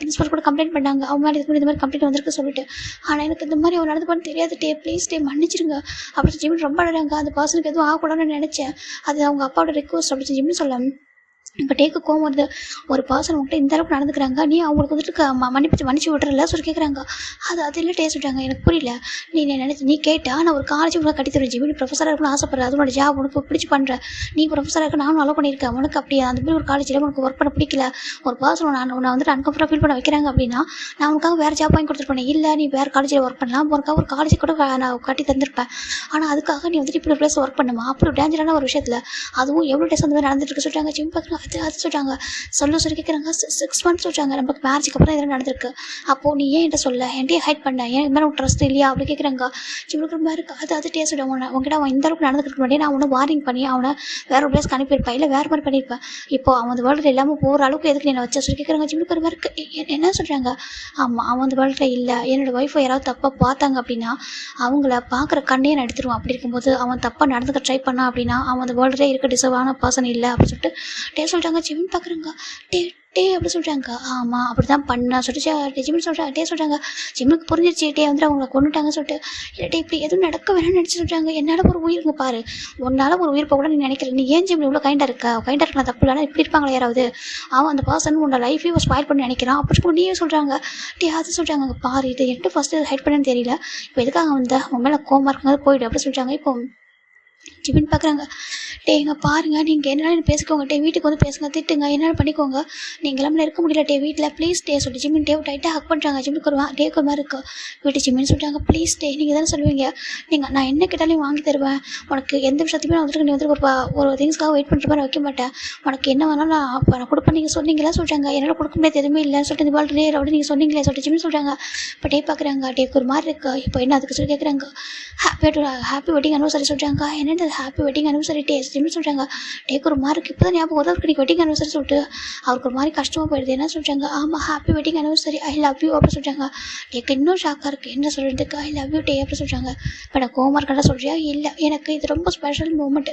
பிரின்சிபல் கூட கம்ப்ளைண்ட் பண்ணாங்க, அவன் மேலே இதுக்கு இந்த மாதிரி கம்ப்ளைண்ட் வந்திருக்கு சொல்லிட்டு. ஆனால் எனக்கு இந்த மாதிரி அவன் நடந்து பண்ண தெரியாது டே, ப்ளீஸ் டே மன்னிச்சிருங்க அப்படின்னு ஜிம் ரொம்ப அழகாங்க. அந்த பர்சனுக்கு எதுவும் ஆகக்கூடாதுன்னு நினச்சேன், அது அவங்க அப்பாவோட ரிக்வஸ்ட் அப்படின்னு ஜிம்னு சொல்ல. இப்போ டேக்கு கோவம் வருது, ஒரு பர்சன் உங்கள்கிட்ட இந்த அளவுக்கு நடந்துக்கிறாங்க, நீ அவங்களுக்கு வந்துட்டு மன்னிச்சு விட்றல சொல்லி கேட்குறாங்க. அது இல்லை டே சொல்கிறாங்க, எனக்கு புரியல, நீ நீ கேட்டா நான் ஒரு காலேஜ் உனக்கு கட்டி தருவேன் ஜிம், நீ ப்ரொஃபஸராக இருக்கணும்னு ஆசைப்படுற, அது உனோட ஜாப் உனக்கு பிடிச்சி பண்ணுற, நீ ப்ரொஃபஸராக இருக்க நானும் அலோவ் பண்ணியிருக்கேன், உனக்கு அப்படியே அந்த மாதிரி ஒரு காலேஜில் உனக்கு ஒர்க் பண்ண பிடிக்கல, ஒரு பர்சன் உன்னை வந்துட்டு அன்கம்ஃபர்டபுள் ஃபீல் பண்ண வைக்கிறாங்க அப்படின்னா நான் உனக்காக வேறு ஜாப் வாங்கி கொடுத்துருப்பேன். இல்லை நீ வேறு காலேஜில் ஒர்க் பண்ணலாம், உனக்காக ஒரு காலேஜ் கூட நான் கட்டி தந்திருப்பேன், ஆனால் அதுக்காக நீ வந்துட்டு இப்படி ப்ளேஸ் ஒர்க் பண்ணுமா, அப்படி ஒரு டேஞ்சரான ஒரு விஷயத்தில் அதுவும் எவ்வளோ டேஸ் அந்த மாதிரி நடந்துட்டு இருக்கு சொல்கிறாங்க. ஜிம் பார்க்குறாங்க, அது சொல்கிறாங்க, சொல்லி கேட்குறாங்க. 6 months சொல்கிறாங்க, நமக்கு மேரேஜுக்கு அப்புறம் இதெல்லாம் நடந்திருக்கு, அப்போது நீ ஏன் என்கிட்ட சொல்ல, என்கிட்ட ஹைட் பண்ண, ஏன் இது மாதிரி உனக்கு ட்ரஸ்ட் இல்லையா அப்படி கேட்குறாங்க. ஜிம்முக்கு மாதிரி இருக்குது, அது டேஸ்ட் உங்ககிட்ட அவன் இந்த அளவுக்கு நடந்துக்கிட்டு முன்னாடி நான் அவனை வார்னிங் பண்ணி அவனை வேற ஒரு பிளேஸ்க்கு அனுப்பியிருப்பேன், இல்லை வேறு மாதிரி பண்ணியிருப்பேன், இப்போ அவன் அந்த வேர்ல்டில் இல்லாமல் போகிற அளவுக்கு எதுக்கு நீ வச்ச சொல்லி கேட்குறாங்க. ஜிம்முக்கு மாதிரி இருக்குது, என்ன சொல்கிறாங்க, ஆமாம் அவன் அந்த வேர்ல்டில் இல்லை, என்னோட ஒய்ஃபை யாராவது தப்பாக பார்த்தாங்க அப்படின்னா அவங்கள பார்க்குற கண்ணையே நான் எடுத்துருவான், அப்படி இருக்கும்போது அவன் தப்பாக நடந்துக்க ட்ரை பண்ணான் அப்படின்னா அவன் அந்த வேர்ல்டில் இருக்க டிசர்வான பர்சன் இல்லை அப்படின்னு சொல்லிட்டு டே சொல்கிறாங்க. ஜிம் பார்க்குறாங்க, டே டே அப்படி சொல்கிறாங்க. ஆமாம் அப்படி தான் பண்ணா சொல்லிட்டு ஜிம்னு சொல்கிறாங்க. டே சொல்கிறாங்க, ஜிம்முக்கு புரிஞ்சிருச்சு டே வந்துட்டு அவங்கள கொண்டுட்டாங்கன்னு சொல்லிட்டு. இல்லை டே இப்படி எதுவும் நடக்க வேணும்னு நினச்சி சொல்கிறாங்க. என்னால் ஒரு உயிருங்க பாரு, உன்னால் ஒரு உயிர் போக கூட நீ நினைக்கல, நீ ஏன் ஜிம் இவ்வளோ கைண்டாக இருக்கலாம் தப்பு இல்லைனா இப்படி இருப்பாங்களா யாராவது, அவன் அந்த பர்சன் உன்னோட லைஃபையும் ஸ்பாயில் பண்ணி நினைக்கிறான் அப்படி நீயே சொல்கிறாங்க. டே அது சொல்கிறாங்க, பாரு இது என்கிட்ட ஃபஸ்ட்டு ஹைட் பண்ணேன்னு தெரியல, இப்போ எதுக்காக வந்த உன் மேலே கோமா இருக்குங்க போயிடு அப்படி சொல்கிறாங்க. இப்போ ஜிமின் பார்க்குறாங்க, டே இங்கே பாருங்கள் நீங்கள் என்னால் பேசிக்கோங்க டே, வீட்டுக்கு வந்து பேசுங்க, திட்டுங்க, என்னால் பண்ணிக்கோங்க, நீங்கள் எல்லாமே இருக்க முடியல டே வீட்டில் ப்ளீஸ் டே சொல்லிட்டு ஜிமின் டே டைட்டாக ஹக் பண்ணுறாங்க. ஜிம்முக்கு ஒரு டேக்கு ஒரு மாதிரி இருக்குது வீட்டு ஜிமின்னு சொல்லிட்டாங்க. ப்ளீஸ் டே நீங்கள் தானே சொல்லுவீங்க, நான் என்ன கேட்டாலும் வாங்கி தருவேன், உனக்கு எந்த விஷயத்தையுமே நான் வந்துட்டு நீ வந்து ஒரு திங்ஸ்க்காக வெயிட் பண்ணுற மாதிரி வைக்க மாட்டேன், உனக்கு என்ன வேணாலும் நான் கொடுப்பேன் நீங்கள் சொன்னீங்களா சொல்கிறாங்க. என்னால் கொடுக்க முடியாது எதுவுமே இல்லைன்னு சொல்லிட்டு இந்த வாழ்க்கை அப்படி நீங்கள் சொன்னீங்களே சொல்லிட்டு ஜிமின்னு சொல்கிறாங்க. இப்போ டே பார்க்குறாங்க, டேக்கு ஒரு மாதிரி இருக்குது. இப்போ என்ன அதுக்கு சொல்லி கேட்குறாங்க. ஹாப்பி வெட்டிங் அனிவர்சரி சொல்கிறாங்க. என்னது ஹாப்பி வெட்டிங் அனிவர்சரி டே சொல்கிறாங்க. டேக்கு ஒரு மாதிரி இப்போ தான் ஞாபகம் வருது அவருக்கு வெட்டிங் அனிவர்சரி சொல்லிட்டு அவருக்கு ஒரு மாதிரி கஷ்டமாக போயிடுது. என்ன சொல்கிறாங்க, ஆமாம் happy wedding anniversary, I love you அப்படி சொல்கிறாங்க. டேக்கு இன்னும் ஷாக்காக இருக்குது, என்ன சொல்கிறதுக்கு ஐ லவ் யூ டே அப்படி சொல்கிறாங்க. இப்போ நான் கோமா இருக்கா சொல்கிறியா, இல்லை எனக்கு இது ரொம்ப ஸ்பெஷல் மூமெண்ட்,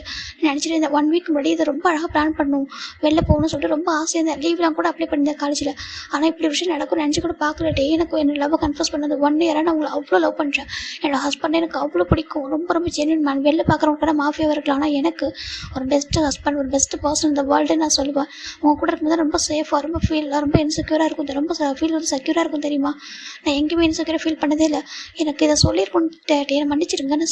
நினச்சிட்டு இந்த 1 week முன்னாடி இதை ரொம்ப அழகாக பிளான் பண்ணணும், வெளில போகணும்னு சொல்லிட்டு ரொம்ப ஆசையாக இருந்தேன், லீவ்லாம் கூட அப்ளை பண்ணியிருந்தேன் காலேஜில், ஆனால் இப்படி விஷயம் நடக்கும் நினச்சி கூட பார்க்கல டே. எனக்கு என்னோட லவ் கன்ஃபர்ஸ் பண்ணது 1 year நான் உங்களை அவ்வளோ லவ் பண்ணுறேன், என்னோட ஹஸ்பண்ட் எனக்கு அவ்வளோ பிடிக்கும், ரொம்ப ஜென்யூன் மேன், வெளில பார்க்குறவங்க கூட மாஃபியாவாக இருக்கலாம், ஆனால் எனக்கு ஒரு பெஸ்ட்டு ஹஸ்பண்ட், ஒரு பெஸ்ட்டு பர்சன் இந்த வேர்ல்டு நான் சொல்லுவேன். உங்கள் கூட இருக்கும்போது ரொம்ப சேஃபாக, ரொம்ப இன்செக்யூராக இருக்கும், ரொம்ப ஃபீல் வந்து செக்யூராக இருக்கும் தெரியுமா, நான் எங்கேயுமே இன்செக்யூராக ஃபீல் பண்ணதே இல்லை, எனக்கு இதை சொல்லியிருக்கோம் என்னை மன்னிச்சிருங்க, நான்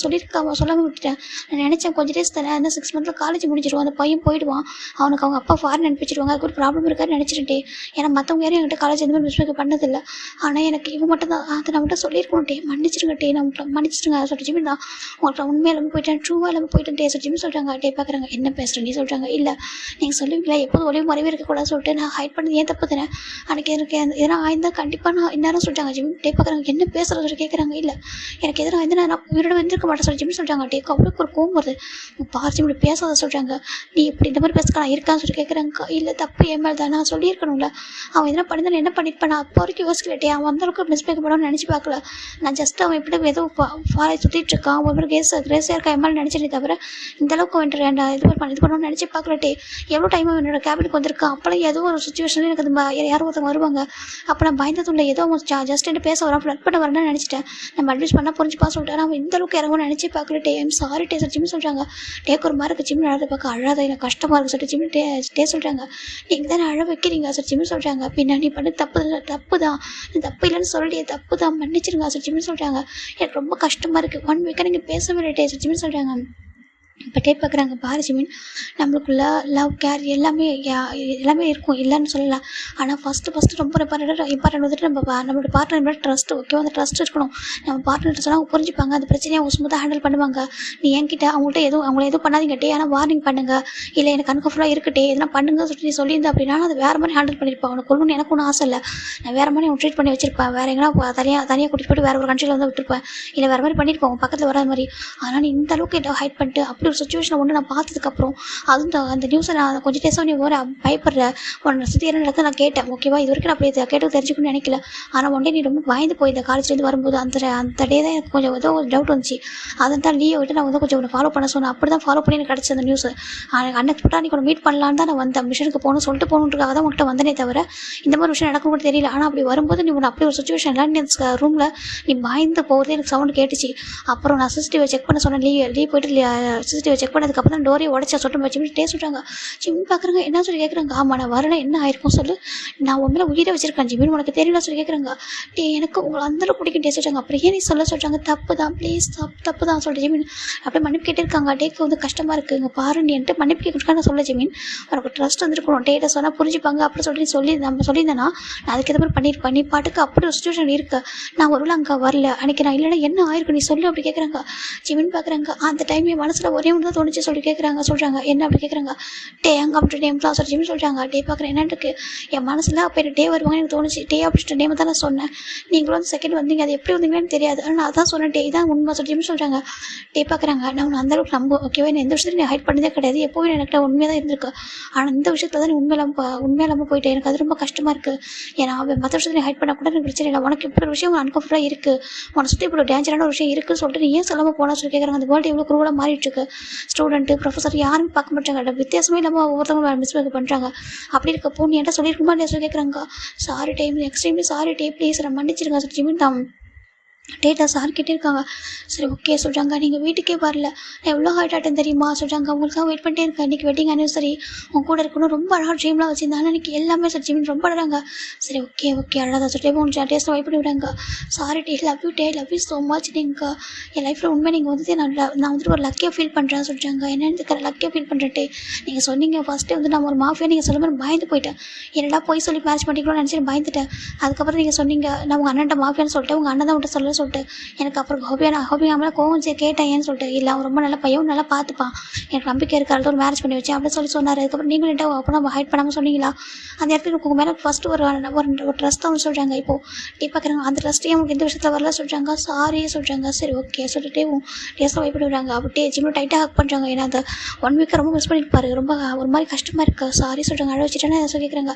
சொல்லாமல் விட்டுட்டேன், நான் நினச்சேன் கொஞ்சம் டேஸ் தானே, இன்னும் 6 months காலேஜ் முடிஞ்சிடுவான், அந்த பையன் போயிடுவான், அவனுக்கு அவங்க அப்பா ஃபாரின் அனுப்பிச்சிடுவாங்க, அதுக்கு ஒரு ப்ராப்ளம் இருக்காதுன்னு நினச்சிட்டே, ஏன்னா மற்றவங்க யாரும் என்கிட்ட காலேஜ் எந்த மாதிரி மிஸ்டேக் பண்ணதில்லை, ஆனால் எனக்கு இவன் மட்டும் தான் அதை நான் மட்டும் சொல்லியிருக்கோம் டே, மன்னிச்சிருங்க டே, நான் மன்னிச்சிருங்க சொல்லிட்டு ஜிமின் தான் உங்களுக்கு உண்மையாக எல்லாமே போயிட்டேன், ட்ரூவாக எல்லாமே போயிட்டேன் டே சொல்லி ஜிமின் சொல்கிறாங்க. டே பார்க்குறாங்க, என்ன பேசுகிறேன் நீ சொல்கிறாங்க. இல்லை நீங்கள் சொல்லுவீங்களா எப்போதும் ஒளிவு மறைவே இருக்கக்கூடாது சொல்லிட்டு நான் ஹைட் பண்ணது ஏன் தப்பு தானே, அன்றைக்கி எனக்கு எதனா ஆயிருந்தால் கண்டிப்பாக நான் இந்நேரம் சொல்லிட்டாங்க. ஜிமின் டே பார்க்குறாங்க, என்ன பேசுகிறது சொல்லி கேட்குறாங்க. இல்லை எனக்கு எதனா ஆயிருந்தா நான் உயிரோட வந்துருக்க மாட்டேன் சொல்லி ஜிமின் சொல்கிறாங்க. டேக்கு அவ்வளோக்கு ஒரு கோவம் வருது, பார்த்து இப்படி பேசாத சொல்கிறாங்க. நீ இப்படி இந்த மாதிரி பேசுக்கலாம் இருக்கான்னு சொல்லி கேட்குறாங்க. இல்லை தப்பு என் மேலே தான், நான் சொல்லியிருக்கணும்ல, அவன் எதனா பண்ணியிருந்தாலும் என்ன பண்ணியிருப்பேன், நான் அப்போ வரைக்கும் யோசிக்கலட்டே, அவன் அந்தளவுக்கு மிஸ்டேக் பண்ணணும்னு நினச்சி பார்க்கல, நான் ஜஸ்ட் அவன் எப்படி ஏதோ ஃபாலை சுற்றிட்டு இருக்கான், அவன் மாதிரி கிரேஸியாக இருக்கா என் மேலே நினச்சிட்டே தவிர இந்தளவுக்கு வந்துட்டு வேண்டாம் இது பண்ணணும்னு நினச்சி பார்க்கலட்டே. எவ்வளோ டைம் என்னோட கேபினுக்கு வந்திருக்கான், அப்போலாம் ஏதோ ஒரு சுச்சுவேஷனில் எனக்கு அது யாரும் ஒருத்தவங்க வருவாங்க, அப்போ நான் பயந்ததுள்ள ஏதோ ஜஸ்ட் என்ன பேச வரான், ஃப்ளட் பண்ண வரேன்னு நினச்சிட்டேன், நம்ம அட்வைஸ் பண்ணால் புரிஞ்சுப்பா சொல்லிட்டு அவன் இந்த அளவுக்கு இறங்கும்னு நினச்சி பார்க்கலட்டே. ஐம் சாரி டே சார் ஜிம் சொல்கிறாங்க. டேக்கு ஒரு மாதிரி ஜிம் நடந்து பார்க்க அழாத, எனக்கு கஷ்டமாக இருக்குது சொல்லிட்டு ஜிம் டே சொல்கிறாங்க. நீங்கள் தானே அழ வைக்கிறீங்க சார் ஜிம் சொல்கிறாங்க. பின்னா நீ பண்ண தப்பு தான், தப்பு இல்லைன்னு சொல்லியே, தப்பு தான், மன்னிச்சிருங்க சார் ஜிம் சொல்கிறாங்க. எனக்கு ரொம்ப கஷ்டமாக இருக்குது, 1 week நீங்கள் பேசவே இல்லை சார் ஜிம் சொல்கிறாங்க. இப்போ டே பார்க்குறாங்க, பாரு ஜிமின் நம்மளுக்குள்ள லவ் கேர் எல்லாமே இருக்கும், இல்லைன்னு சொல்லலாம், ஆனால் ஃபஸ்ட்டு ரொம்ப இம்பார்ட்டன்ட் வந்துட்டு நம்மளோட பார்ட்னர் ட்ரஸ்ட். ஓகேவா, அந்த ட்ரஸ்ட் இருக்கணும், நம்ம பார்ட்னர் சொன்னால் அவங்க புரிஞ்சுப்பாங்க, அந்த பிரச்சனையை அவங்க ஸ்மூத்தாக ஹேண்டில் பண்ணுவாங்க. நீ என்கிட்ட அவங்கள்ட்ட அவங்கள எதுவும் பண்ணாதீங்க டே, ஆனால் வார்னிங் பண்ணுங்க, இல்லை எனக்கு அன்கம்ஃபர்டபுளாக இருக்கட்டே எதனா பண்ணுங்க சொல்லிட்டு நீ சொல்லியிருந்தேன் அப்படின்னா அது வேறு மாதிரி ஹேண்டில் பண்ணியிருப்பாங்க. அவனை கொள்ளணும்னு எனக்கு ஒன்றும் ஆசை இல்லை, நான் வேறு மாதிரி ட்ரீட் பண்ணி வச்சிருப்பேன், வேறு எங்கன்னா தனியாக கூட்டிகிட்டு போய்ட்டு வேறு ஒரு கண்ட்ரியில் வந்து விட்டுருப்பேன், இல்லை வேறு மாதிரி பண்ணியிருப்போம் பக்கத்தில் வராத மாதிரி. ஆனால் நீ இந்த அளவுக்கு ஹைட் பண்ணிட்டு அப்படி ஒரு சுச்சுவேஷனை ஒன்று நான் பார்த்ததுக்கப்புறம் அதுவும் அந்த நியூஸை நான் கொஞ்சம் டேஸாக நீ ஒரு பயப்படுற உன்னை சுற்றி என்ன நடக்குது நான் கேட்டேன் ஓகேவா. இது வரைக்கும் நான் அப்படி கேட்டு தெரிஞ்சுக்கணும்னு நினைக்கல. ஆனால் ஒன் டே நீ ரொம்ப பயந்து போய் இந்த காலேஜ்லேருந்து வரும்போது அந்த டே தான் எனக்கு கொஞ்சம் ஏதோ ஒரு டவுட் வந்துச்சு. அதை தான் லீவ் விட்டு நான் வந்து கொஞ்சம் ஒன்று ஃபாலோ பண்ண சொன்னேன். அப்படி தான் ஃபாலோ பண்ணி எனக்கு கிடச்சி அந்த நியூஸ். அன்னைக்கு நீ கூட மீட் பண்ணலான்னு தான் நான் வந்தேன். மிஷனுக்கு போகணும்னு சொல்லிட்டு போகணுன்றதுக்காக தான் உங்கள்கிட்ட வந்தனே தவிர இந்த மாதிரி விஷயம் நடக்கும் கூட தெரியல. ஆனால் அப்படி வரும்போது நீ அப்படி ஒரு சுச்சுவேஷன் எல்லாம் நீ ரூமில் நீ பயந்து போகிறதே எனக்கு சவுண்டு கேட்டுச்சு. அப்புறம் நான் சிசிடிவி செக் பண்ண சொன்னேன். லீவ் போயிட்டு சிசிடிவி செக் பண்ணதுக்கப்புறம் தான் டோரே உடச்சா சொல்லிட்டு வச்சு டே சொல்கிறாங்க. ஜிமின் பார்க்குறாங்க என்ன சொல்லி கேட்குறாங்க. ஆமாம் நான் வரல என்ன ஆயிருக்கும் சொல்லு, நான் உண்மையில உயிரை வச்சிருக்கேன் ஜிமின் உனக்கு தெரியல சொல்லி கேட்குறாங்க. எனக்கு உங்களை அந்தளவு பிடிக்கும் டே சொல்கிறாங்க. அப்புறம் ஏன் நீ சொல்கிறாங்க தப்பு தான் ப்ளீஸ் தப்பு தான் சொல்லிட்டு ஜிமின் அப்படியே மன்னிப்பு கேட்டிருக்காங்க. டேக்கு வந்து கஷ்டமாக இருக்குது இங்கே பாரு நீ என்கிட்ட மன்னிப்பு கேட்க நான் சொல்ல ஜிமின் உனக்கு ட்ரஸ்ட் வந்துருக்கணும் டேட்டை சொன்னால் புரிஞ்சுப்பாங்க அப்படி சொல்லிட்டு நம்ம சொல்லியிருந்தேன்னா நான் அதுக்கு எதாவது பண்ணியிருப்பேன். நீ பாட்டுக்கு அப்படி ஒரு சுச்சுவேஷன் இருக்கு. நான் ஒருவேளை அங்கே வரல அன்றைக்கி நான் இல்லைன்னா என்ன ஆயிருக்கும் நீ சொல்லு அப்படி கேட்குறாங்க. ஜிமின் பார்க்குறாங்க. அந்த டைம் என் மனசில் ஒரே ஒன்று தான் தோணுச்சு சொல்லி சொல்கிறாங்க என்ன அப்படி கேட்குறாங்க. டே அங்கே அப்படி நேம் தான் சொல்லி ஜிமின் சொல்கிறாங்க. டே பார்க்குறேன் என்னன்னு இருக்கு என் மனசில் அப்போ எனக்கு டே வருவாங்க எனக்கு தோணுச்சு. டே அப்படின்ற நேம் தான் நான் சொன்னேன். நீங்களும் வந்து செகண்ட் வந்தீங்க அது எப்படி வந்தீங்கன்னு தெரியாது ஆனால் அதான் சொன்னேன். டே தான் உண்மை சொல்லி ஜிமின் சொல்கிறாங்க. டே பார்க்குறாங்க. நான் உன்னை அந்தளவுக்கு நம்ப ஓகேவா நான் எந்த விஷயத்தையும் நீ ஹைட் பண்ணதே கிடையாது. எப்போவும் எனக்கு உண்மையாக தான் இருந்திருக்கு. ஆனால் இந்த விஷயத்தில் தான் நீ உண்மையில்லாமல் போயிட்டேன். எனக்கு அது ரொம்ப கஷ்டமாக இருக்குது. ஏன்னா மற்ற விஷயத்தை நீ ஹைட் பண்ண கூட எனக்கு பிரச்சனை இல்லை. உனக்கு இப்படி ஒரு விஷயம் அன்கம்ஃபர்டபுளாக இருக்குது உன்னை சுற்றி இப்படி டேஞ்சரான ஒரு விஷயம் இருக்குன்னு சொல்லிட்டு நீ ஏன் சொல்லாமல் போனால் சொல்லி கேட்குறாங்க. அந்த வேர்ல்டு எவ்வளோ குரூவலாக மாறிட்டுருக்கு. ஸ்டூடெண்ட்டு ப்ரொஃபஸர் யாருமே பார்க்க மாட்டாங்க. வித்தியாசமே இல்லாமல் ஒவ்வொருத்தவங்க மிஸ்பேக் பண்ணுறாங்க. அப்படி இருக்கப்போ நீ என்கிட்ட சொல்லியிருக்குமா இல்லையா சொல்லி கேட்குறாங்க. Sorry time extremely sorry day please நான் மன்னிச்சிருங்க சொல்லி ஜிமின் தான் டேட்டா சார் கிட்டே சரி ஓகே சொல்கிறாங்க. நீங்கள் வீட்டுக்கே வரல நான் எவ்வளோ ஹார்ட் ஆகிட்டேன் தெரியுமா சொல்கிறாங்க. உங்களுக்காக வெயிட் பண்ணிட்டே இருக்கேன். இன்றைக்கி வெட்டிங் ஆனிவர்சரி உங்க கூட இருக்கணும் ரொம்ப அழகாக ட்ரீம்லாம் வச்சுருந்தாங்க. இன்றைக்கி எல்லாமே சார் ஜிமின் ரொம்ப அழகாங்க. சரி ஓகே அழகாக சொல்லிட்டு உங்கள் டேஸ்ட்டில் வைப் பண்ணி விடுறாங்க. Sorry day love you so much. நீங்கள் என் லைஃப்பில் உண்மை நீங்கள் வந்துட்டு நான் வந்துட்டு ஒரு லக்கியாக ஃபீல் பண்ணுறேன் சொல்கிறாங்க. என்னென்னு லக்கியாக ஃபீல் பண்ணுறேன். நீங்கள் சொன்னீங்க ஃபஸ்ட்டே வந்து நான் ஒரு மாஃபியா நீங்கள் சொல்ல மாதிரி பயந்து போயிட்டேன். என்னடா போய் சொல்லி மேட்ச் பண்ணிக்கணும்னு நினச்சி பயந்துட்டேன். அதுக்கப்புறம் நீங்கள் சொன்னீங்க நான் உங்கள் அண்ணன்ட்ட மாஃபியான்னு சொல்லிட்டு உங்கள் அண்ணன் தான் விட்டு சொல்ல சொல்லிட்டு எனக்கு அப்புறம் ஹோபியா மேலே கோவம் கேட்டேன் ஏன்னு சொல்லிட்டு இல்லை அவன் ரொம்ப நல்ல பையன் நல்லா பார்த்துப்பான் எனக்கு நம்பிக்கை இருக்காது ஒரு மேரேஜ் பண்ணி வச்சேன் அப்படின்னு சொன்னார். அதுக்கப்புறம் நீங்களும் என்கிட்ட அப்போ நம்ம ஹைட் பண்ணாமல் சொன்னீங்களா அந்த இடத்துக்கு உங்கள் மேலே ஃபஸ்ட்டு ஒரு ட்ரஸ்ட் தான் சொல்கிறாங்க. இப்போது டீ பார்க்குறாங்க அந்த ட்ரஸ்ட்டே உங்களுக்கு எந்த விஷயத்தில் வரல சொல்கிறாங்க. சாரி சொல்கிறாங்க. சரி ஓகே சொல்லிட்டு டேஸ்ட்டில் வைப் பண்ணி விடுறாங்க. அப்படியே ஜிம்மில் டைட்டாக ஹக் பண்ணுறாங்க. ஏன்னா அந்த 1 வீக்கை ரொம்ப மிஸ் பண்ணியிருப்பாரு. ரொம்ப ஒரு மாதிரி கஷ்டமாக இருக்குது. சாரி சொல்கிறாங்க. அழ வச்சுட்டேன்னா சொல்லி கேட்குறாங்க.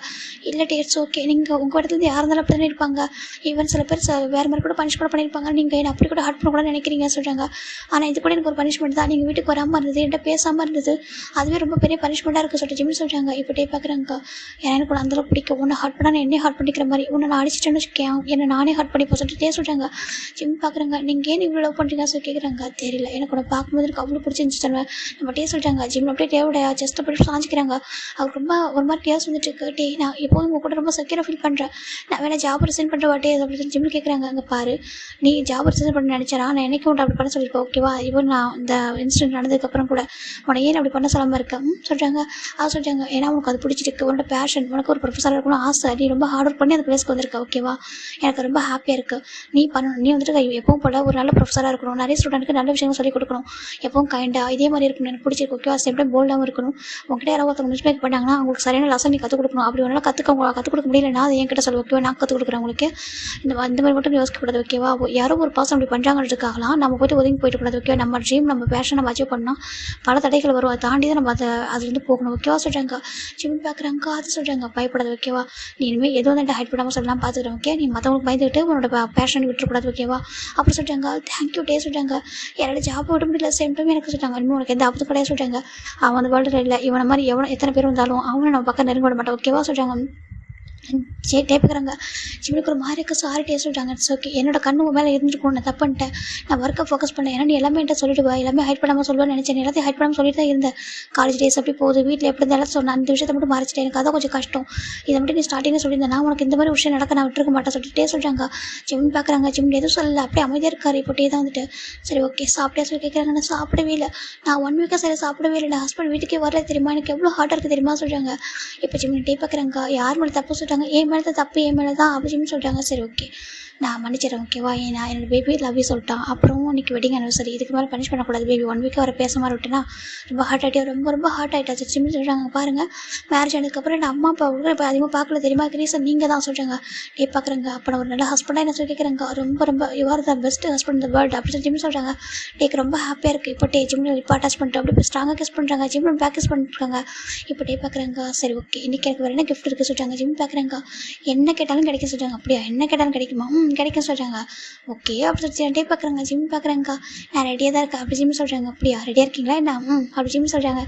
இல்லை டேட்ஸ் ஓகே நீங்கள் உங்கள் இடத்துலேருந்து யார் இருந்தாலும் அப்படி தானே இருப்பாங்க. ஈவன் சில பேர் வேறு மாதிரி கூட பனிஷ் கூட பண்ணியிருப்பாங்க. நீங்கள் என்ன அப்படி கூட ஹர்ட் பண்ண கூட நினைக்கிறீங்க சொல்கிறாங்க. ஆனால் இது கூட எனக்கு ஒரு பனிஷ்மெண்ட் தான். நீங்கள் வீட்டுக்கு வராமல் இருந்தது என்கிட்ட பேசாமல் இருந்தது அதுவே ரொம்ப பெரிய பனிஷ்மெண்ட்டாக இருக்குது சொல்லிட்டு ஜிம்மில் சொல்கிறாங்க. இப்போ டே பார்க்குறாங்க. ஏன்னா எனக்கு கூட அந்தளவுக்கு பிடிக்கும். உன்னை ஹர்ட் பண்ணால் என்னையே ஹர்ட் பண்ணிக்கிற மாதிரி உன்னை நான் அடிச்சிட்டேன்னு வச்சுக்கேன் என்னை நானே ஹர்ட் பண்ணிப்போம் சொல்லிட்டு டே சொல்கிறாங்க. ஜிம் பார்க்குறாங்க. நீங்கள் ஏன் இவ்வளோ லவ் பண்ணுறீங்க சொல்லி கேட்குறாங்க. தெரியல எனக்கு உன்னை பார்க்கும்போது எனக்கு அவ்வளோ பிடிச்சிருந்துச்சு சொல்லுவேன். நம்ம டே சொல்கிறாங்க. ஜிம்மில் அப்படியே டேவோட ஜஸ்ட் அப்படி சாஞ்சிக்கிறாங்க. அவருக்கு ரொம்ப ஒரு மாதிரி டேஸ் வந்துட்டு இருக்கு. டே நான் எப்போதும் உங்கள் கூட ரொம்ப செக்யூராக ஃபீல் பண்ணுறேன். நான் வேணா ஜாப் ரிசைன் பண்ணுற வாட்டே அப்படின்னு சொல்லி ஜிம்மில் கேட்குறாங்க. அங்கே பாரு நீ ஜாப் ரிசைன் பண்ண நினச்சா நான் என்னைக்கு உன்ட்டு அப்படி பண்ண சொல்லியிருப்பேன் ஓகேவா. இவன் நான் இந்த இன்சிடென்ட் நடந்ததுக்கப்புறம் கூட உன்னை ஏன் அப்படி பண்ண சொல்லாமல் இருக்கேன் சொல்கிறாங்க. சொல்கிறாங்க ஏன்னா உனக்கு அது பிடிச்சிருக்கு உன்னோட பேஷன் உனக்கு ஒரு ப்ரொஃபஸராக இருக்கணும் ஆசை. நீ ரொம்ப ஹார்ட் ஒர்க் பண்ணி அந்த பிளேஸ்க்கு வந்திருக்க ஓகேவா. எனக்கு ரொம்ப ஹாப்பியாக இருக்குது. நீ பண்ணணும். நீ வந்துட்டு எப்பவும் போல் ஒரு நல்ல ப்ரொஃபஸராக இருக்கணும். நிறைய ஸ்டூடெண்ட்டுக்கு நல்ல விஷயங்கள் சொல்லிக் கொடுக்கணும். எப்பவும் கைண்டாக இதே மாதிரி இருக்கணும். எனக்கு பிடிச்சிருக்கு ஓகேவா. சேம் டைம் போல்டாகவும் இருக்கணும். உங்ககிட்ட யாராவது ஒருத்தவங்க மிஸ்டேக் பண்ணாங்கன்னா அவங்களுக்கு சரியான லெசன் நீ கற்றுக் கொடுக்கணும். அப்படி ஒன்றால் கற்றுக் கொடுக்க முடியலன்னா அது என்கிட்ட சொல்ல ஓகேவா நான் கற்றுக் கொடுக்குறேன் உங்களுக்கு. இந்த மாதிரி மட்டும் யோசிக்கக்கூடாது ஓகேவா. யாரோ ஒரு பாசம் அப்படி பண்ணுறாங்கிறதுக்காகலாம் நம்ம போய்ட்டு ஒதுங்கி போயிட்டு கூடாது ஓகேவா. நம்ம ட்ரீம் நம்ம பேஷன் நம்ம அச்சீவ் பண்ணால் பல தடைகள் வரும். அதை தாண்டி தான் நம்ம அதுலேருந்து போகணும் ஓகேவா சொல்கிறாங்க. ஜிம் பார்க்குறாங்க. அது சொல்கிறாங்க பயப்படாது ஓகேவா. நீ இனிமேல் எதுவும் வந்துட்டு ஹைட் பண்ணாமல் சொல்லலாம் பார்த்துக்கிறேன் ஓகே. நீ மற்றவங்களுக்கு பயந்துக்கிட்டு உன்னோட பேஷன் விட்டுறக்கூடாது ஓகேவா. அப்படி சொல்கிறாங்க. தேங்க்யூ டே சொல்கிறாங்க. யாரோட ஜாப் விட முடியல சேம் டைம் எனக்கு சொல்கிறாங்க. இன்னும் உனக்கு எந்த ஆபத்து கிடையாது சொல்கிறாங்க. அவன் அந்த வேர்ல்டில் இல்லை இவனை மாதிரி எத்தனை பேர் வந்தாலும் அவனை நம்ம பக்கம் நெருங்க விட மாட்டோம் ஓகேவா சொல்கிறாங்க. டேப்புக்கிறாங்க. ஜிம்முக்கு ஒரு மாதிரி இருக்குது. சாரி டே சொல்கிறாங்க. இட்ஸ் ஓகே என்னோட கண்ணு மேலே இருந்துருக்கும் நான் தப்பு பண்ணிட்டேன். நான் ஒர்க்கை ஃபோக்கஸ் பண்ணேன். ஏன்னா நீ எல்லாமே என்கிட்ட சொல்லிட்டு எல்லாமே ஹைட் பண்ணாமல் சொல்லுவேன்னு நினச்சேன். எல்லாத்தையும் ஹைட் பண்ணாமல் சொல்லிட்டு தான் இருந்தேன். காலேஜ் டேஸ் அப்படி போகுது வீட்டில் எப்படி இருந்தாலும் சொன்னேன். அந்த விஷயத்தை மட்டும் மறைச்சிட்டேன். எனக்கு அதான் கொஞ்சம் கஷ்டம். இதை மட்டும் நீ ஸ்டார்டிங்கில் சொல்லியிருந்தேன் நான் உனக்கு இந்த மாதிரி விஷயம் நடக்க நான் விட்டுருக்க மாட்டேன் சொல்லிட்டு டே சொல்கிறாங்க. ஜிம் பார்க்குறாங்க. ஜிம் எதுவும் சொல்லலை அப்படியே அமைதியாக இருக்காரு. இப்போ டே தான் வந்துட்டு சரி ஓகே சாப்பிட்டே சொல்லி கேட்குறாங்க. நான் சாப்பிடவே இல்லை. நான் 1 வீக்காக சரி சாப்பிடவே இல்லை. என் ஹஸ்பண்ட் வீட்டுக்கே வரல தெரியுமா. எனக்கு எவ்வளோ ஹார்ட்டாக இருக்குது தெரியுமா சொல்கிறாங்க. இப்போ ஜிம் டே பார்க்குறாங்க. யார் மேலே தப்பு சொல்லிட்டாங்க சொல்கிறாங்க என் மேலே தான் தப்பு, என் மேலே தான் அப்படின்னு சொல்கிறாங்க. சரி ஓகே, நான் மன்னிச்சிடறேன் ஓகேவா. ஏன்னா என்னோடய பேபி லவ் யூ சொல்லிட்டான். அப்புறம் இன்னைக்கு வெட்டிங் ஆனிவர்சரி, இதுக்கு மேலே பனிஷ் பண்ணக்கூடாது பேபி. 1 வீக்காக வர பேச மாதிரி விட்டுனா ரொம்ப ஹார்ட் ஆகிட்டே, ரொம்ப ரொம்ப ஹார்ட் ஆகிட்டாச்சு சிம்மி சொல்கிறாங்க. பாருங்கள், மேரேஜ் ஆனதுக்கப்புறம் என் அம்மா அப்பா கூட இப்போ அதிகமாக பார்க்கல தெரியுமா, ரீசன் நீங்கள் தான் சொல்கிறாங்க. டே பார்க்குறேங்க, அப்போ நான் ஒரு நல்ல ஹஸ்பண்டாக என்ன சொல்லி கேட்குறாங்க. ரொம்ப ரொம்ப you are the best husband இந்த வேர்ல்டு அப்படி சொல்லி ஜிம்மி சொல்கிறாங்க. டேக்கு ரொம்ப ஹாப்பியாக இருக்குது. இப்போ ஜிம்மில் இப்போ அட்டாச் பண்ணிட்டு அப்படி ஸ்ட்ராங்காக கிஸ் பண்ணுறாங்க. ஜிம்மில் பேக் கிஸ் பண்ணிட்டுருக்காங்க. இப்போ பார்க்குறாங்க. சரி ஓகே, இன்றைக்கி எனக்கு வேறு என்ன கிஃப்ட் இருக்குது சொல்கிறாங்க. ஜிம் பார்க்குறாங்க. என்ன கேட்டாலும் கிடைக்க சொல்கிறாங்க. அப்படியா, என்ன கேட்டாலும் கிடைக்குமா? கிடைக்கும் சொல்கிறாங்க. ஓகே அப்படி சொல்லி பார்க்குறாங்க. ஜிம் பார்க்குறாங்க. நான் ரெடியாக தான் இருக்கேன் அப்படி ஜிம் சொல்கிறாங்க. அப்படியா, ரெடியாக இருக்கீங்களா என்ன? அப்படி ஜிம் சொல்கிறாங்க.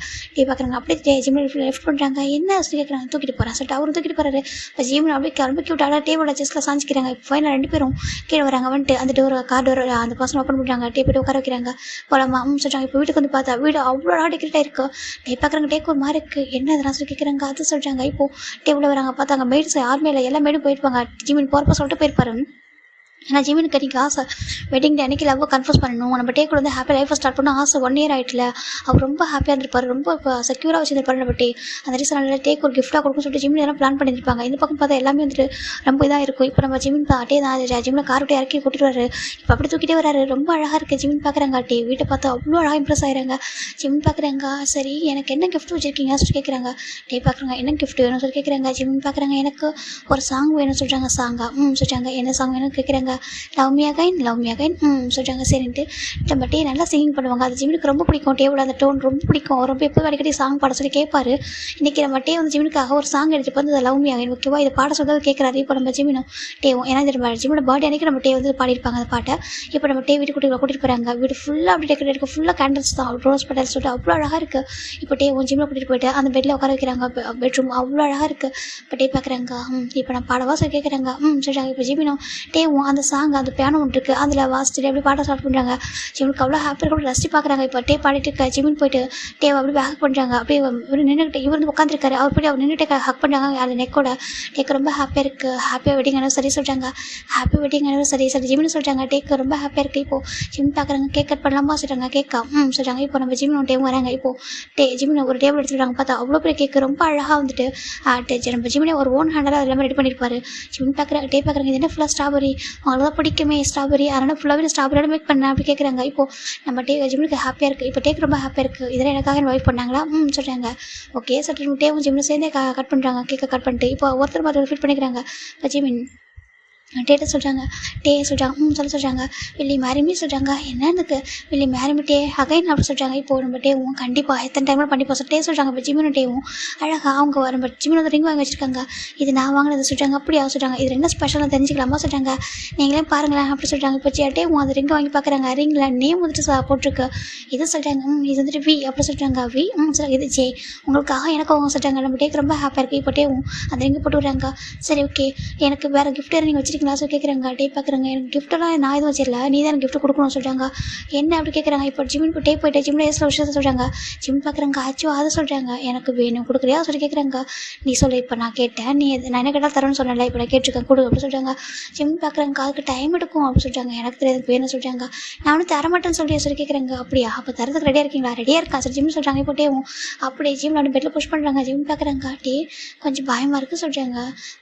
பார்க்குறாங்க. அப்படியே ஜிம்மில் லெஃப்ட் பண்ணுறாங்க. என்ன சொல்லி கேட்குறாங்க. தூக்கிட்டு போகிறேன் சொல்லிட்டு அவரும் தூக்கிட்டு போகிறாரு. இப்போ ஜிம்மில் அப்படியே கிளம்பி விட்டாலும் டேபிளோட செஸ்ட்டில் சாஞ்சிக்கிறாங்க. இப்போ ஃபைனல் 2 பேரும் கீழே வராங்க. வந்துட்டு அந்த கார் டோர் அந்த பர்சன் ஓப்பன் பண்ணுறாங்க. போய்ட்டு உட்கார வைக்கிறாங்க. போலாமா சொல்கிறாங்க. இப்போ வீட்டுக்கு வந்து பார்த்தா வீடு அவ்வளோ டெக்கரேட்டாக இருக்குது. பார்க்குறாங்க. டேக்கு ஒரு மாதிரி இருக்குது. என்ன அதெல்லாம் சொல்லி கேட்குறாங்க. அது சொல்கிறாங்க. இப்போது டேபிளில் வராங்க. பார்த்தாங்க மெய்ட்ஸ் யாருமே இல்லை, எல்லா மெய்டும் போயிருப்பாங்க. ஜிம்மின் போகிறப்ப சொல்லிட்டு போயிருப்பாரு. ஏன்னா ஜிமினுக்கு அன்றைக்கி ஆசை வெட்டிங் டே அன்றைக்கி லவ் கன்ஃபர்ஸ் பண்ணணும், நம்ம டே கூட வந்து ஹாப்பி லைஃப்பை ஸ்டார்ட் பண்ண ஆசை. 1 இயர் ஆகிட்டுல அவர் ரொம்ப ஹாப்பியாக இருந்திருப்பார், ரொம்ப இப்போ செக்யூராக வச்சுருப்பாரு நம்ம டே. அந்த ரீசன் நல்ல டேக்கு ஒரு கிஃப்ட்டாக கொடுக்குன்னு சொல்லிட்டு ஜிமின் எல்லாம் பிளான் பண்ணியிருப்பாங்க. இந்த பக்கம் பார்த்தா எல்லாமே வந்துட்டு ரொம்ப இதாக இருக்கும். இப்போ நம்ம ஜிமின் டே தான் ஜிமில் கார் விட்டு இறக்கி கூட்டிட்டு வராரு. இப்போ அப்படி தூக்கிட்டே வராரு. ரொம்ப அழகாக இருக்குது. ஜிமின் பார்க்குறாங்க. டே வீட்டை பார்த்து அவ்வளோ அழகாக இம்ப்ரெஸ் ஆகிறாங்க. ஜிமின் பார்க்குறாங்க. சரி எனக்கு என்ன கிஃப்ட் வச்சுருக்கீங்க சொல்லி கேட்குறாங்க. டே பார்க்குறாங்க. என்ன கிஃப்ட் வேணும்னு சொல்லி கேட்குறாங்க. ஜிமின் பார்க்குறாங்க. எனக்கு ஒரு சாங் வேணும்னு சொல்கிறாங்க. சாங்கா சொல்கிறாங்க. என்ன சாங் வேணும்னு கேட்குறாங்க. லவ் மீ அகைன் சொல்கிறாங்க. சரின்ட்டு நம்ம டே நல்லா சிங்கிங் பண்ணுவாங்க. அது ஜிமினுக்கு ரொம்ப பிடிக்கும். டேவோட அந்த டோன் ரொம்ப பிடிக்கும். ரொம்ப எப்போ அடிக்கடி சாங் பாட சொல்லி கேட்பாரு. இன்றைக்கி நம்ம டே வந்து ஜிமினுக்காக ஒரு சாங் எடுத்துகிட்டு வந்து லவ் மீ அகைன் ஓகேவா இதை பாட சொல்லி கேட்குறாரு. இப்போ நம்ம ஜிமினும் டேவும் ஏன்னா நம்ம ஜிமினோட பர்த்டே அன்றைக்கி நம்ம டே வந்து பாடியிருப்பாங்க அந்த பாட்டை. இப்போ நம்ம டே வீட்டு கூட்டிகிட்டு போகிறாங்க. வீடு ஃபுல்லாக அப்படி டெக்கரேட் இருக்குது. ஃபுல்லாக கேண்டில்ஸ் தான், ரோஸ் பெட்டல்ஸ் சொல்லிட்டு அவ்வளோ அழகாக இருக்குது. இப்போ டே ஜிம்மில் கூட்டிகிட்டு போயிட்டு அந்த பெட்டில் உட்கார வைக்கிறாங்க. பெட்ரூம் அவ்வளோ அழகாக இருக்குது. இப்போ டே பார்க்குறாங்க. இப்போ நான் பாடவா சொல்லி கேட்குறாங்க. சொல்கிறாங்க. இப்போ ஜிமினும் டேவும் அந்த சாங் அந்த பியானோ ஒன்று இருக்குது அதில் வாசிச்சுட்டு அப்படி பாட ஸ்டார்ட் பண்ணுறாங்க. ஜிமினுக்கு அவ்வளோ ஹாப்பியாக கூட ரசித்து பார்க்குறாங்க. இப்போ டே பாடிட்டு இருக்க ஜிமின் போயிட்டு டேவை அப்படி ஹக் பண்ணுறாங்க. அப்படியே இவர் நின்றுக்கிட்டு இவர் வந்து உட்காந்துருக்காரு. அவர் போய்ட்டு அவர் நின்றுட்டு ஹக் பண்ணுறாங்க. அந்த நெக்கோட டேக்கு ரொம்ப ஹாப்பியாக இருக்குது. ஹாப்பியாக வெட்டிங் ஆனிவர்சரி சொல்கிறாங்க. ஹாப்பி வெட்டிங் ஆனிவர்சரி சரி ஜிமின் சொல்கிறாங்க. டேக்கு ரொம்ப ஹாப்பியாக இருக்குது. இப்போது ஜிமின் பார்க்குறாங்க. கேக் கட் பண்ணலாமா சொல்கிறாங்க. கேக்கா சொல்கிறாங்க. இப்போ நம்ம ஜிமின் டேவும் வராங்க. இப்போது ஜிமின் ஒரு டேபிள் எடுத்துக்கிறாங்க. பார்த்தா அவ்வளோ பெரிய கேக்கு ரொம்ப அழகாக வந்துட்டு நம்ம ஜிமினே ஒரு ஓன் ஹேண்டில் அது எல்லாமே ரெடி பண்ணியிருப்பாரு. ஜிமின் பார்க்குறாங்க. டே பார்க்குறாங்க. இது என்ன ஃபுல்லாக ஸ்ட்ராபெரி, அவங்களுக்கு தான் பிடிக்குமே ஸ்ட்ராபெரி, அதனால் ஃபுல்லாகவே ஸ்ட்ராபெரியோட மேக் பண்ணேன் அப்படி கேட்குறாங்க. இப்போது நம்ம ஜிம்முக்கு ஹாப்பியாக இருக்குது. இப்போ டேக்கு ரொம்ப ஹாப்பியாக இருக்குது. இதெல்லாம் எனக்காக என் வைஃப் பண்ணாங்களா சொல்கிறாங்க. ஓகே சொல்லிட்டு டேவும் ஜிம்மில் சேர்ந்தே கட் பண்ணுறாங்க. கேக்கை கட் பண்ணிட்டு இப்போ ஒருத்தர் மாதிரி ஃபிட் பண்ணிக்கிறாங்க. இப்போ ஜிமின் டேட்டை சொல்கிறாங்க. சொல்கிறாங்க. சொல்கிறாங்க. வில்லி மேரிமி சொல்கிறாங்க. என்னதுக்கு வில்லி மேரிமி டே அகைன் அப்படி சொல்கிறாங்க. இப்போது நம்ம டேவும் கண்டிப்பாக எத்தனை டைமில் கண்டிப்பாக டே சொல்கிறாங்க. இப்போ ஜிமினும் டேவும் அழகாக அவங்க நம்ம ஜிமின் வந்து ரிங் வாங்கி வச்சுருக்காங்க. இது நான் வாங்கினது சொல்கிறாங்க. அப்படியா சொல்கிறாங்க. இது என்ன ஸ்பெஷலாக தெரிஞ்சுக்கலாமா சொல்கிறாங்க. நீங்களே பாருங்களேன் அப்படி சொல்கிறாங்க. இப்போ டேவும் அந்த ரிங் வாங்கி பார்க்குறாங்க. ரிங்கில் நேம் வந்துட்டு போட்டிருக்கு. இது சொல்கிறாங்க. இது வந்துட்டு வி அப்படி சொல்கிறாங்க. வி சொல்கிறாங்க. இது ஜே உங்களுக்காக எனக்கு அவங்க சொல்கிறாங்க. நம்ம டேக்கு ரொம்ப ஹாப்பியாக இருக்குது. இப்போ டேவும் அந்த ரிங்கை போட்டு விடுறாங்க. சரி ஓகே, எனக்கு வேறு கிஃப்ட் நீங்கள் வச்சுருக்கீங்களா சொல்லி கேட்குறாங்க. டே பார்க்குறாங்க. எனக்கு கிஃப்ட்டெல்லாம் நான் எதுவும் வச்சிடல, நீ தான் எனக்கு கிஃப்ட் கொடுக்கணும்னு சொல்கிறாங்க. என்ன அப்படி கேட்குறாங்க. இப்போ ஜிமின் டே போயிட்டு ஜிம்மில் ஏசில் விஷயத்த சொல்கிறாங்க. ஜிம் பார்க்குறாங்க. ஆச்சோ அதை சொல்கிறாங்க. எனக்கு வேணும் கொடுக்குறியா சொல்லி கேட்குறாங்க. நீ சொல்லு. இப்போ நான் கேட்டேன், நான் என்ன கேட்டால் தரேன்னு சொன்னேன்ல, இப்போ நான் கேட்டிருக்கேன் கொடு அப்படி சொல்கிறாங்க. ஜிம் பார்க்குறாங்க. அதுக்கு டைம் எடுக்கும் அப்படி சொல்கிறாங்க. எனக்கு தெரியாது வேணும்னு சொல்கிறாங்க. நான் வந்து தரமாட்டேன்னு சொல்லி கேட்குறாங்க. அப்படியா, அப்போ தரதுக்கு ரெடியாக இருக்கீங்களா? ரெடியாக இருக்கா சரி ஜிம் சொல்கிறாங்க. இப்போ டேவும் அப்படியே ஜிம்மில் வந்து பெட்டில் புஷ் பண்ணுறாங்க. ஜிம் பார்க்குறாங்க. டே கொஞ்சம் பயமாக இருக்குது சொல்கிறாங்க.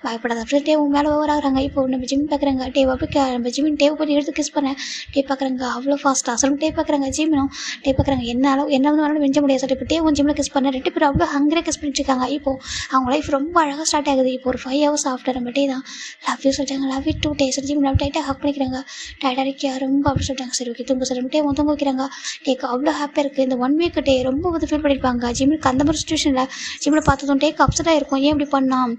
பயப்படாத அப்படி டேவும் மேலே ஓவர் ஆகுறாங்க. இப்போ நம்ம ஜிம் பார்க்குறாங்க. டேவை போய் நம்ம ஜிமின் டேவை போய் எடுத்து கிஸ் பண்ணேன். டே பார்க்குறாங்க. அவ்வளோ ஃபாஸ்ட்டாக சொல்லணும். டே பார்க்குறாங்க. ஜிமினும் டே பார்க்குறாங்க. என்ன வந்து வெஞ்ச முடியாது சொல்லிட்டு இப்போ டேவும் ஜிம்மில் கிஸ் பண்ணேன். 2 பேரும் அவ்வளோ ஹங்கரியாக கிஸ் பண்ணிட்டு இருக்காங்க. இப்போது அவங்க லைஃப் ரொம்ப அழகாக ஸ்டார்ட் ஆகுது. இப்போ ஒரு 5 hours ஆஃப்டர் நம்ம டே தான் லவ் யூ சொல்கிறாங்க. Love you 2 days gym love டைட்டாக ஹக் பண்ணிக்கிறாங்க. டைட்டாக இருக்கியா ரொம்ப அப்படி சொல்லிட்டாங்க. சரி ஓகே தூங்க சொல்லிட்டு டே தூங்க வைக்கிறாங்க. டேக்கு அவ்வளோ ஹாப்பியாக இருக்குது. இந்த 1 week டே ரொம்ப வந்து ஃபீல் பண்ணியிருப்பாங்க. ஜிம்முக்கு அந்த மாதிரி சுச்சுவேஷனில் ஜிம்மில் பார்த்ததும் டேக்கு அப்செட்டாக இருக்கும். ஏன் இப்படி பண்ணால்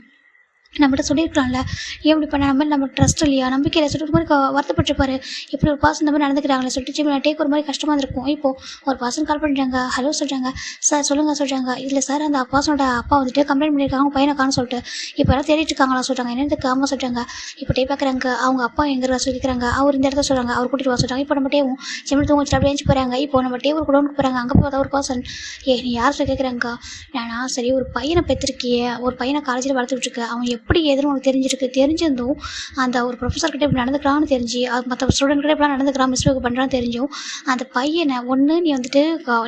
நம்மகிட்ட சொல்லியிருக்கலாம்ல, ஏன் இப்படி பண்ண நம்ம ட்ரஸ்ட் இல்லையா நம்பிக்கையில் சொல்லிட்டு ஒரு மாதிரி வருத்தப்பட்டிருப்பாரு. இப்படி ஒரு பாசம் இந்த மாதிரி நடந்துக்கிறாங்களே சொல்லிட்டு ஜிம்மில் டேக்கு ஒரு மாதிரி கஷ்டமாக இருக்கும். இப்போது ஒரு பர்சன் கால் பண்ணுறாங்க. ஹலோ சொல்கிறாங்க. சார் சொல்லுங்கள் சொல்கிறாங்க. இல்லை சார் அந்த பர்சனோட அப்பா வந்துட்டு கம்ப்ளைண்ட் பண்ணியிருக்காங்க பையனை காண சொல்லிட்டு இப்போ எல்லாம் தேடிட்டு இருக்காங்களா சொல்கிறாங்க. என்னதுக்கு ஆமாம் சொல்கிறாங்க. இப்போ டே பார்க்குறாங்க. அவங்க அப்பா எங்கே சொல்லிக்கிறாங்க. அவர் இந்த இடத்துல சொல்கிறாங்க. அவர் கூட்டிகிட்டு வர சொல்கிறாங்க. இப்போ நம்ம டேவும் ஜிம்மில் தூங்க வச்சுட்டு அப்படியே எழுந்து போகிறாங்க. இப்போ நம்ம டே ஒரு குடோனுக்கு போகிறாங்க. அங்கே பார்த்தா ஒரு பர்சன் நீ யார் சொல்லி கேட்குறாங்க. நானா சரி ஒரு பையனை பெற்றிருக்கியே, ஒரு பையனை காலேஜில் வளர்த்துக்கிட்டு இருக்க, அவன் எப்படி எதுன்னு உனக்கு தெரிஞ்சிருந்தும் அந்த ஒரு ப்ரொஃபஸர்கிட்ட இப்படி நடந்துக்கிறான்னு தெரிஞ்சு மற்ற ஸ்டூடெண்ட் கிட்ட இப்படிலாம் நடந்துக்கிறான் மிஸ்டேக் பண்ணுறான்னு தெரிஞ்சும் அந்த பையனை ஒன்று நீ வந்துட்டு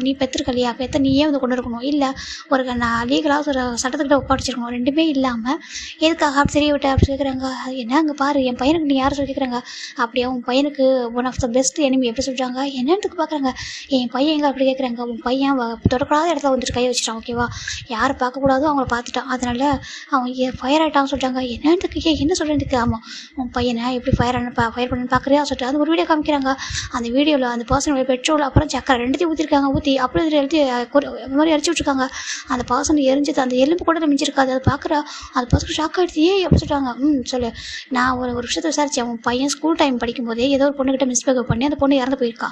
நீ பெற்றிருக்கலையா நீயே வந்து கொண்டு இருக்கணும், இல்லை ஒரு நான் லீகலாக ஒரு சட்டத்துக்கிட்ட ஒப்படைச்சிருக்கணும். ரெண்டுமே இல்லாமல் எதுக்காக அப்படி தெரிய விட்ட அப்படி கேட்குறாங்க. என்ன அங்கே பாரு என் பையனுக்கு நீ யாரை சொல்லி கேட்குறாங்க, அப்படியே உன் பையனுக்கு one of the best enemy எப்படி சொல்கிறாங்க என்னத்துக்கு பார்க்குறாங்க. என் பையன் எங்கே அப்படி கேட்குறாங்க. உன் பையன் தொடக்கூடாத இடத்துல வந்துட்டு கை வச்சுட்டான், ஓகேவா, யாரை பார்க்கக்கூடாதோ அவங்கள பார்த்துட்டான், அதனால் அவன் ஃபயர் ஆகிட்டான்னு சொல்லிட்டாங்க. என்னத்துக்கு என்ன சொல்கிறதுக்கு. ஆமாம், உன் பையனை எப்படி ஃபயர் பண்ணு பார்க்குறியா சொல்லிட்டு அது ஒரு வீடியோ காமிக்கிறாங்க. அந்த வீடியோவில் அந்த பர்சனோட பெட்ரோல் அப்புறம் சக்கரை ரெண்டுத்தையும் ஊற்றிருக்காங்க. ஊற்றி அப்படியே எழுதி இந்த மாதிரி அரைச்சி விட்ருக்காங்க. அந்த பர்சன் எரிஞ்சது அந்த எலும்பு கூட மிஞ்சிருக்காது. அதை பார்க்குற அந்த பர்சன் ஷாக் ஆகிடுச்சு. எப்படி சொல்லிட்டாங்க. சொல்லு, நான் ஒரு விஷயத்தை விசாரிச்சேன். உன் பையன் ஸ்கூல் டைம் படிக்கும்போதே ஏதோ ஒரு பொண்ணுகிட்ட மிஸ்பிஹேவ் பண்ணி அந்த பொண்ணு இறந்து போயிருக்கா.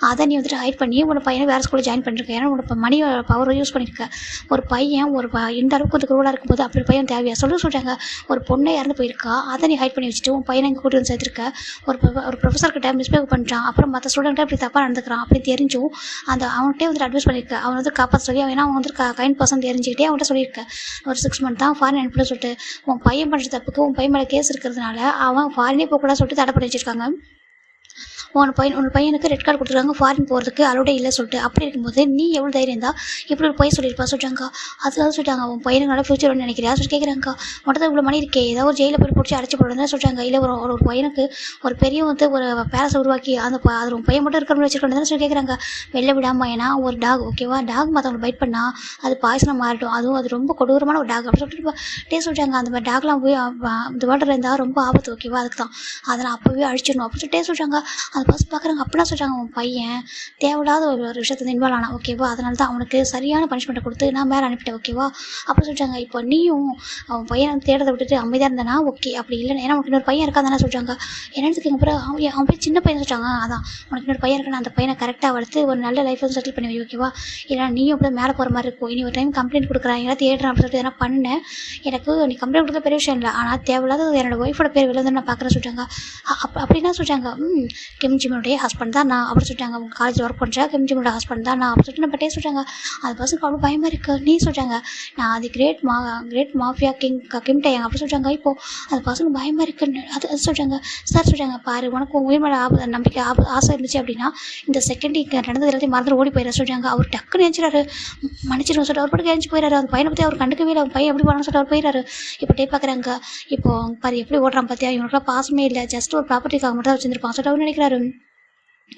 அதை நீ வந்துட்டு ஹைட் பண்ணி உன் பையனை வேறு ஸ்கூலில் ஜாயின் பண்ணிருக்க. ஏன்னா உனக்கு மணி பவரை யூஸ் பண்ணியிருக்க. ஒரு பையன் இந்த அளவுக்கு கொஞ்சம் குரூலாக இருக்கும்போது அப்படி பையன் தேவையா சொல்லிட்டாங்க. ஒரு பொண்ணை இறந்து போயிருக்கா, அதை நீ ஹைட் பண்ணி வச்சுட்டு உன் பையனை இங்கே கூட்டி வந்து சேர்த்துருக்க. ஒரு ப்ரொஃபஸர்கிட்ட மிஸ்பிஹேவ் பண்ணுறான், அப்புறம் மற்ற ஸ்டூடெண்ட்டை இப்படி தப்பாக நடந்துக்கிறான் அப்படி தெரிஞ்சும் அவன்கிட்டே வந்துட்டு அட்வைஸ் பண்ணியிருக்க. அவன் வந்து காப்பாற்ற சொல்லி அவன் வந்து கைண்ட் பர்சன் தெரிஞ்சுக்கிட்டே அவன்கிட்ட சொல்லியிருக்க. ஒரு 6 month தான் ஃபாரின் அனுப்பிட்டு சொல்லிட்டு உன் பையன் பண்ணுற தப்புக்கு உன் பையன் மேலே கேஸ் இருக்கிறதுனால அவன் ஃபாரினே போகக்கூடாது சொல்லிட்டு தடை பண்ணி வச்சிருக்காங்க. உன் பையனுக்கு ரெட் கார்டு கொடுத்துருக்காங்க ஃபாரின் போகிறதுக்கு அலோடே இல்லை சொல்லிட்டு. அப்படி இருக்கும்போது நீ எவ்வளோ தைரியம் தான் இப்படி ஒரு பையன் சொல்லியிருப்பா சொல்லிட்டாங்க. அதுக்காக சொல்லிட்டாங்க உன் பையனுக்கு நல்ல ஃபியூச்சர் ஒன்று நினைக்கிறியா சொல்லி கேட்குறாங்க. மட்டும் இவ்வளோ மணி இருக்கே, ஏதாவது ஒரு ஜெயிலில் போய் பிடிச்சி அடைச்சி போடுறதுன்னு சொல்லிட்டாங்க. இல்லை ஒரு பையனுக்கு ஒரு பெரிய வந்து ஒரு பேரஸை உருவாக்கி அது உன் பையன் மட்டும் இருக்கிற வச்சுருக்கணும் சொல்லி கேட்குறாங்க. வெளில விடாமல். ஏன்னா ஒரு டாக், ஓகேவா, டாக் மற்றவங்களை பைட் பண்ணால் அது பாய்சனாக மாறிடும், அதுவும் அது ரொம்ப கொடூரமான ஒரு டாக் அப்படி சொல்லிட்டு சொல்லிட்டாங்க. அந்த மாதிரி டாக்லாம் போய் இந்த வாட்டர் இருந்தால் ரொம்ப ஆபத்து, ஓகேவா, அதுக்கு தான் அதெல்லாம் அப்போவே அழிச்சிடணும் அப்படி சொல்லிட்டே சொல்லிட்டாங்க. அந்த பஸ் பார்க்குறாங்க. அப்படிலாம் சொல்கிறாங்க உன் பையன் தேவையில்லாத ஒரு விஷயத்தை இன்வால்வ் ஆனான், ஓகேவா, அதனால தான் அவனுக்கு சரியான பனிஷ்மெண்ட்டை கொடுத்து நான் மேலே அனுப்பிட்டேன், ஓகேவா அப்படி சொல்லிட்டாங்க. இப்போ நீயும் அவன் பையனை தேடத்தை விட்டுட்டு அமைதியாக இருந்தானா ஓகே, அப்படி இல்லைன்னா ஏன்னா உனக்கு இன்னொரு பையன் இருக்காதானே சொல்கிறாங்க. என்னத்துக்கு அப்புறம் அவன் போய் சின்ன பையன் சொல்லிட்டாங்க. அதான் உனக்கு இன்னொரு பையன் இருக்கான அந்த பையனை கரெக்டாக வளர்த்து ஒரு நல்ல லைஃப் வந்து செட்டில் பண்ணி வை, ஓகேவா, இல்லைனா நீயும் அப்படி மேலே போகிற மாதிரி இருக்கும். இனி ஒரு டைம் கம்ப்ளைண்ட் கொடுக்குறாங்க எல்லாம் தேடுறேன் அப்படின்னு சொல்லிட்டு எதனா பண்ணேன். எனக்கு நீ கம்ப்ளைண்ட் கொடுக்க பெரிய விஷயம் இல்லை, ஆனால் தேவையில்லாத என்னோட ஒய்ஃபோட பேர் வெளில வந்து நான் பார்க்குறேன் சொல்லிட்டாங்க. அப்படின்னா சொல்லிட்டாங்க. கிம் ஜிம்னுடைய ஹஸ்பண்ட் தான் நான் அப்படி சொல்லிட்டாங்க. அவங்க காலேஜில் ஒர்க் பண்ணுறேன், கிம் ஜிம்னோட ஹஸ்பண்ட் தான் நான் அப்படி சொல்லிட்டு நம்ம பட்டே சொல்லிட்டாங்க. அந்த பர்சனுக்கு அவ்வளோ பயமாக இருக்குது. நீ சொல்லிட்டாங்க நான் அது கிரேட் மாஃபியா கிம் டேயாங்க அப்படி சொல்லிட்டாங்க. இப்போது அந்த பர்சனுக்கு பயமாக இருக்குன்னு அது சொல்லிட்டாங்க. சார் சொல்லிட்டாங்க, பாரு உனக்கு உயிர் மேலே நம்பிக்கை ஆசை இருந்துச்சு அப்படின்னா இந்த செகண்ட் இங்கே நடந்தது எல்லாத்தையும் மறந்து ஓடி போயிட சொல்லிட்டாங்க. அவர் டக்குன்னு நினச்சிடாரு, மன்னிச்சிடும் சொல்லிட்டு அவர் பட்டு எழுந்து போயிடாரு. அந்த பையனை பற்றி அவர் கண்டுக்கவே இல்லை, அவன் பையன் எப்படி போனான்னு சொல்லிட்டு அவர் போயிடாரு. இப்போ டே பார்க்குறாங்க. இப்போ பாரு எப்படி ஓடுறான் பார்த்தியா, இவனுக்குலாம் பாசமே இல்லை, ஜஸ்ட் ஒரு ப்ராப்பர்ட்டிக்காக மட்டும் தான் வச்சுருப்பான் சொல்லிட்டு அவர் நினைக்கிறாரு.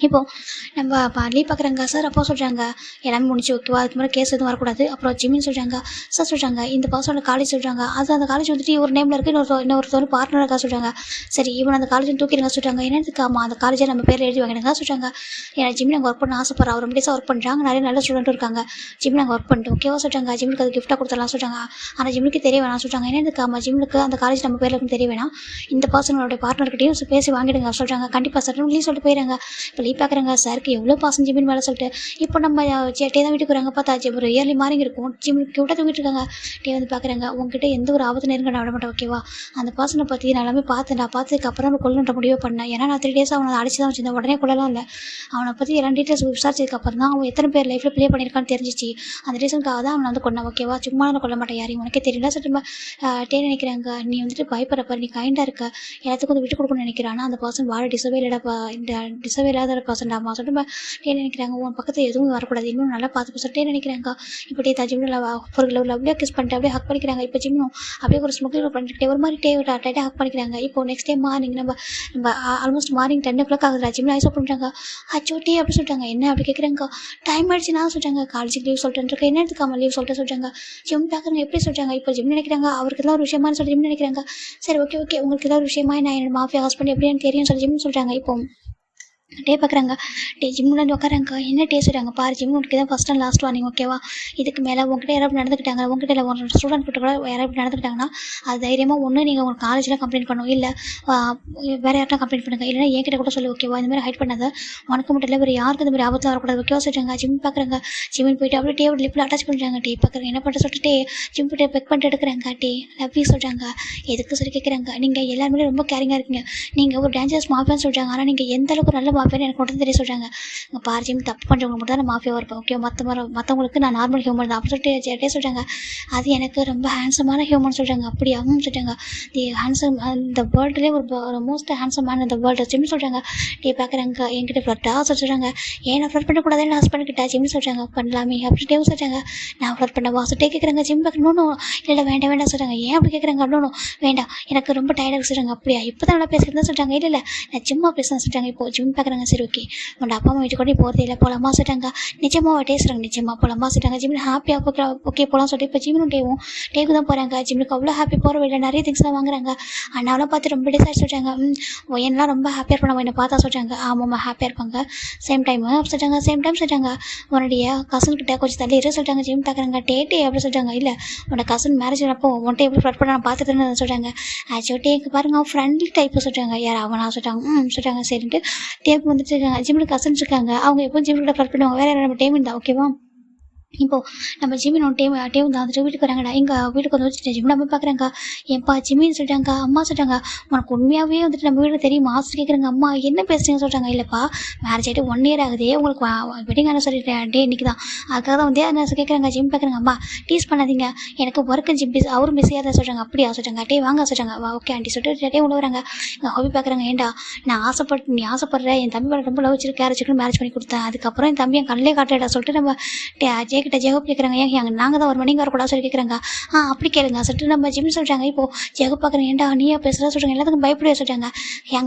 இப்போது நம்ம லீவ் பார்க்குறாங்க. சார் அப்போ சொல்கிறாங்க எல்லாமே முடிச்சு ஓகேவா, அதுக்கு மேலே கேஸ் எதுவும் வரக்கூடாது. அப்புறம் ஜிமின்னு சொல்கிறாங்க. சார் சொல்கிறாங்க இந்த பர்சனோட காலேஜ் சொல்கிறாங்க, அது அந்த காலேஜ் வந்துட்டு ஒரு நேமில் இருக்குது, இன்னொருத்தர் பார்ட்னராக சொல்கிறாங்க. சரி இவன் அந்த காலேஜ் தூக்கிடுங்க சொல்கிறாங்க. என்னதுக்கு? ஆமாம் அந்த காலேஜை நம்ம பேர் எழுதி வாங்கிடுங்க சொல்கிறாங்க. ஏன்னா ஜிமின் அங்கே ஒர்க் பண்ண ஆசைப்படுறா, அவர் ரெண்டு ஒர்க் பண்ணுறாங்க, நிறைய நல்ல ஸ்டூடெண்ட்டும் இருக்காங்க. ஜிமின் அங்கே ஒர்க் பண்ணிட்டு ஓகேவா சொல்கிறாங்க. ஜிம்முக்கு அது கிஃப்ட்டாக கொடுத்துடலாம் சொல்கிறாங்க. ஆனால் ஜிம்முக்கு தெரிய வேணாம் சொல்கிறாங்க. என்னதுக்கு? ஆமாம் ஜிம்முக்கு அந்த காலேஜ் நம்ம பேரில் இருக்குன்னு தெரிய வேணாம், இந்த பர்சனோட பார்ட்னர்கிட்டையும் பேசி வாங்கிடுங்க சொல்கிறாங்க. கண்டிப்பாக சார் லீவ் சொல்லிட்டு போயிடுறாங்க. இப்போ லீவ் பார்க்குறாங்க. சாருக்கு எவ்வளோ பாசம் ஜிமின் மேலே சொல்லிட்டு இப்போ நம்ம டே தான் வீட்டுக்கு வராங்க. பார்த்தா ஒரு இயர்லி மாறிங்க இருக்கும், ஜிம்முக்கு விட்ட தூங்கிட்டு இருக்காங்க. டே வந்து பார்க்குறாங்க உங்ககிட்ட எந்த ஒரு ஆபத்து நேருங்க நான் விட மாட்டேன், ஓகேவா, அந்த பர்சனை பற்றி நான் எல்லாமே பார்த்தேன், பார்த்ததுக்கு அப்புறம் கொள்ளணுன்ற முடிவு பண்ணேன். ஏன்னா நான் 3 days அவனை அடிச்சு தான் வச்சுருந்தேன், உடனே கொள்ளலாம் இல்லை. அவனை பற்றி எல்லா டீட்டெயில்ஸ் விசாரிச்சதுக்கு அப்புறம் தான் அவன் எத்தனை பேர் லைஃப்பில் ப்ளே பண்ணியிருக்கான்னு தெரிஞ்சிச்சு. அந்த ரீசனுக்காக தான் அவனை வந்து கொண்டான், ஓகேவா, சும்மா நான் கொள்ள மாட்டேன் யாரையும், உனக்கே தெரியல சொல்லிட்டு டே நினைக்கிறாங்க. நீ வந்துட்டு பயப்படுறப்ப நீ கைண்டாக இருக்க, எல்லாத்துக்கும் வந்து விட்டு கொடுக்கணும்னு நினைக்கிறான்னா அந்த பர்சன் வாழ டிசவே இல்லைடா, இந்த டிசவே இல்லாத பர்சன் ஆமா சொல்லிட்டு டே நினைக்கிறாங்க. உன் பக்கத்தில் எதுவும் வரக்கூடாது, இன்னும் நல்லா பார்த்து சொல்லிட்டே நினைக்கிறாங்க. இப்போ டே ஜிம்மில் ஒரு லவ்லியாக கிஸ் பண்ணிட்டு அப்படியே ஹக் பண்ணிக்கிறாங்க. இப்போ ஜிம்மும் அப்படியே ஒரு ஸ்மோக்கிங் பண்ணிக்கிட்டே ஒரு மாதிரி டைட்டாக ஹக் பண்ணிக்கிறாங்க. இப்போ நெக்ஸ்ட் டைம் மார்னிங் நம்ம ஆல்மோஸ்ட் மார்னிங் 10 o'clock ஆகுது. ஜிம்மில் ஐஸ் பண்ணுறாங்க. அச்சோ டே அப்படி சொல்லிட்டாங்க. என்ன அப்படி கேட்குறாங்க. டைம் ஆயிடுச்சு நான் சொல்லிட்டாங்க. காலேஜுக்கு லீவ் சொல்லிட்டு என்ன எடுத்துக்காம லீவ் சொல்லிட்டாங்க. ஜிம் பார்க்குறாங்க. எப்படி சொல்லிட்டாங்க. இப்போ ஜிம் நினைக்கிறாங்க அவருக்கு எல்லாம் ஒரு விஷயமா சொல்லி ஜிம் நினைக்கிறாங்க. சரி ஓகே உங்களுக்கு ஏதாவது ஒரு விஷயமா நான் என்னோட மாஃபியா ஹஸ்பண்ட் எப்படின்னு தெரியும் சொல்லி ஜிம்னு சொல்லிட்டாங்க. இப்போ டே பார்க்குறாங்க. டே ஜிம்முன்னு உட்காராங்க. என்ன டே சொல்கிறாங்க. பாரு ஜிம் உனக்கு தான் ஃபஸ்ட் அண்ட் லாஸ்ட் வார்னிங், ஓகேவா, இதுக்கு மேலே உங்ககிட்ட யாராவது நடந்துக்கிட்டாங்க, உங்ககிட்ட இல்லை ஒரு ஸ்டூடெண்ட் கிட்ட கூட யாராவது நடந்துக்கிட்டாங்கன்னா அது தைரியமாக ஒன்று நீங்கள் உங்கள் காலேஜில் கம்ப்ளைண்ட் பண்ணணும், இல்லை வேறு யார்ட்டா கம்ப்ளைண்ட் பண்ணுங்கள், இல்லைனா என்கிட்ட கூட சொல்லி, ஓகேவா, இந்த மாதிரி ஹைட் பண்ணாத, உனக்கு மட்டும் இல்லை வேறு யாருக்கு இந்த மாதிரி ஆபத்தில் வரக்கூடாது, ஓகேவா சொல்லிட்டாங்க. ஜிம் பார்க்குறாங்க. ஜிம்மின் போயிட்டு அப்படியே டேவோட லிப்பில் அட்டாச் பண்ணுறாங்க. டே பார்க்குறாங்க. என்ன பண்ணுற சொல்லிட்டு ஜிம் போய்ட்டு பெக் பண்ணிட்டு எடுக்கிறாங்க. டே லவ் யூ சொல்கிறாங்க. எதுக்கு சொல்லி கேட்குறாங்க. நீங்கள் எல்லாருமே ரொம்ப கேரிங்காக இருக்கீங்க, நீங்கள் ஒரு டேஞ்சரஸ் மாஃபியான்னு சொல்கிறாங்க, ஆனால் நீங்கள் எந்த அளவுக்கு நல்ல மாஃபியான்னு எனக்கு மட்டும் தெரிய சொல்கிறாங்க. இங்கே பாரு ஜிம், தப்பு பண்ணுறவங்க மட்டும் தான் நான் மாஃபியாவாக இருப்பேன், ஓகே, மற்றவங்களுக்கு நான் நார்மல் ஹியூமன் தான் அப்படின்னு சொல்லிட்டு ஜெட்டே சொல்கிறாங்க. அது எனக்கு ரொம்ப ஹேண்ட்ஸமான ஹியூமன் சொல்கிறாங்க. அப்படியாவும் சொல்கிறாங்க, தி ஹேண்ட்ஸம் இந்த வேர்ல்டுலேயே ஒரு மோஸ்ட் ஹேண்ட்ஸம் மேன் இந்த வேர்ல்டு ஜிம் சொல்கிறாங்க. பார்க்குறாங்க என்கிட்ட ஃப்ளர்ட்டாக சொல்கிறாங்க. ஏன் நான் ஃப்ளர்ட் பண்ணக்கூடாது என் ஹஸ்பண்ட் கிட்ட ஜிம் சொல்கிறாங்க. பண்ணலாமே அப்படின்ட்டு சொல்கிறாங்க. நான் ஃப்ளர்ட் பண்ண வாசிட்டே கேட்குறாங்க. ஜிம் பார்க்கணும் இல்லை வேண்டாம் சொல்கிறாங்க. ஏன் அப்படி கேட்குறாங்க? அப்படின்னு வேண்டாம், எனக்கு ரொம்ப டயர்டாக சொல்கிறாங்க. அப்படியா, இப்போ தான் நல்லா பேசுகிறதா சொல்கிறாங்க. இல்லை நான் சும்மா பேசுகிறேன் சொல்கிறாங்க. இப்போ ஜிம் பார்க்குறாங்க. சரி ஓகே, உன்னோட அப்பா அம்மா வீட்டுக்கு கூட போகிறதே இல்லை, போகலாமா சொல்கிறாங்க. நிஜமாக டேஸ்ட்றாங்க. நிஜமாக போகலாமா சொல்கிறாங்க. ஜிம் ஹாப்பியாக ஓகே போகலாம் சொல்லிட்டு இப்போ ஜிம்மும் டேவுக்கு தான் போகிறாங்க. ஜிம்முக்கு அவ்வளோ ஹாப்பி, போகிற வீட்டில் நிறைய திங்ஸ்லாம் வாங்குறாங்க. அண்ணாவெல்லாம் பார்த்து ரொம்ப டிசைட் சொல்கிறாங்க. ஒயன்லாம் ரொம்ப ஹாப்பியாக இருப்பாங்க என்னை பார்த்தா சொல்கிறாங்க. ஆமாம்மா ஹாப்பியாக இருப்பாங்க. சேம் டைம் சொல்கிறாங்க உன்னுடைய கசன் கிட்ட கொஞ்சம் தள்ளி இரு சொல்கிறாங்க. ஜிம் பார்க்குறாங்க. டேட்டே எப்படி சொல்கிறாங்க. இல்லை உன்னோட கசன் மேரேஜ் அப்போ உன்ட்டே எப்படி ஃப்ளர்ட் பண்ண நான் பார்த்துட்டு சொல்கிறாங்க. ஆக்சுவலி டேக்கு பாருங்க அவன் ஃப்ரெண்ட்லி டைப்பு சொல்கிறாங்க. யார் அவனா சொல்கிறாங்க. சொல்கிறாங்க சரின்ட்டு டேக்கு வந்துட்டு இருக்காங்க. ஜிம்மில் கசன்ஸ் இருக்காங்க. அவங்க எப்போ ஜிம்மில் ஃப்ளர்ட் பண்ணுவாங்க. வேறு நம்ம டைம் தான் ஓகேவா. இப்போது நம்ம ஜிமின் ஒன்று டைம் தான் வந்துட்டு வீட்டுக்கு வராங்கடா. எங்கள் வீட்டுக்கு வந்து வச்சுட்டு ஜிம் நம்ம பார்க்குறாங்க. ஏன்ப்பா ஜிமின்னு சொல்லிட்டாங்க. அம்மா சொல்லிட்டாங்க உனக்கு உண்மையாகவே வந்துட்டு நம்ம வீடு தெரியுமா ஆசை கேட்குறாங்க. அம்மா என்ன பேசுகிறீங்க சொல்கிறாங்க. இல்லைப்பா மேரேஜ் ஆகிட்டு 1 year ஆகுதே, உங்களுக்கு வெட்டிங் ஆனால் சொல்லிட்டேன் டே இன்றைக்கி தான், அதுக்காக தான் வந்து என்ன கேட்குறாங்க. ஜிம் பார்க்குறாங்க. அம்மா டீஸ் பண்ணாதீங்க, எனக்கு ஒர்க்கு ஜிம் அவரும் பிஸியாக தான் சொல்கிறாங்க. அப்படியா சொல்கிறாங்க. டே வாங்க சொல்கிறாங்க. ஓகே ஆண்டி சொல்லிட்டு டே உள்ள வராங்க. எங்கள் ஹாபி பார்க்குறாங்க. ஏன்டா நீ ஆசைப்படுற என் தம்பி மேலே ரொம்ப லவ் வச்சுட்டு கேரச்சுக்கு மேரேஜ் பண்ணி கொடுத்தேன், அதுக்கப்புறம் என் தம்பி என் கண்ணிலே காட்டலடா சொல்லிட்டு நம்ம கிட்ட ஜெகப் கேட்குறாங்க. ஏன் நாங்கள் தான் 1 மணிக்கு வரக்கூடாது சொல்லி கேட்குறாங்க. அப்படி கேளுங்க சொல்லிட்டு நம்ம ஜிம் சொல்கிறாங்க. இப்போது ஜெகப் பார்க்குறேன். ஏன்டா நீயா பேசுகிறா சொல்கிறாங்க. எல்லாத்துக்கும் பயப்பட சொல்கிறாங்க.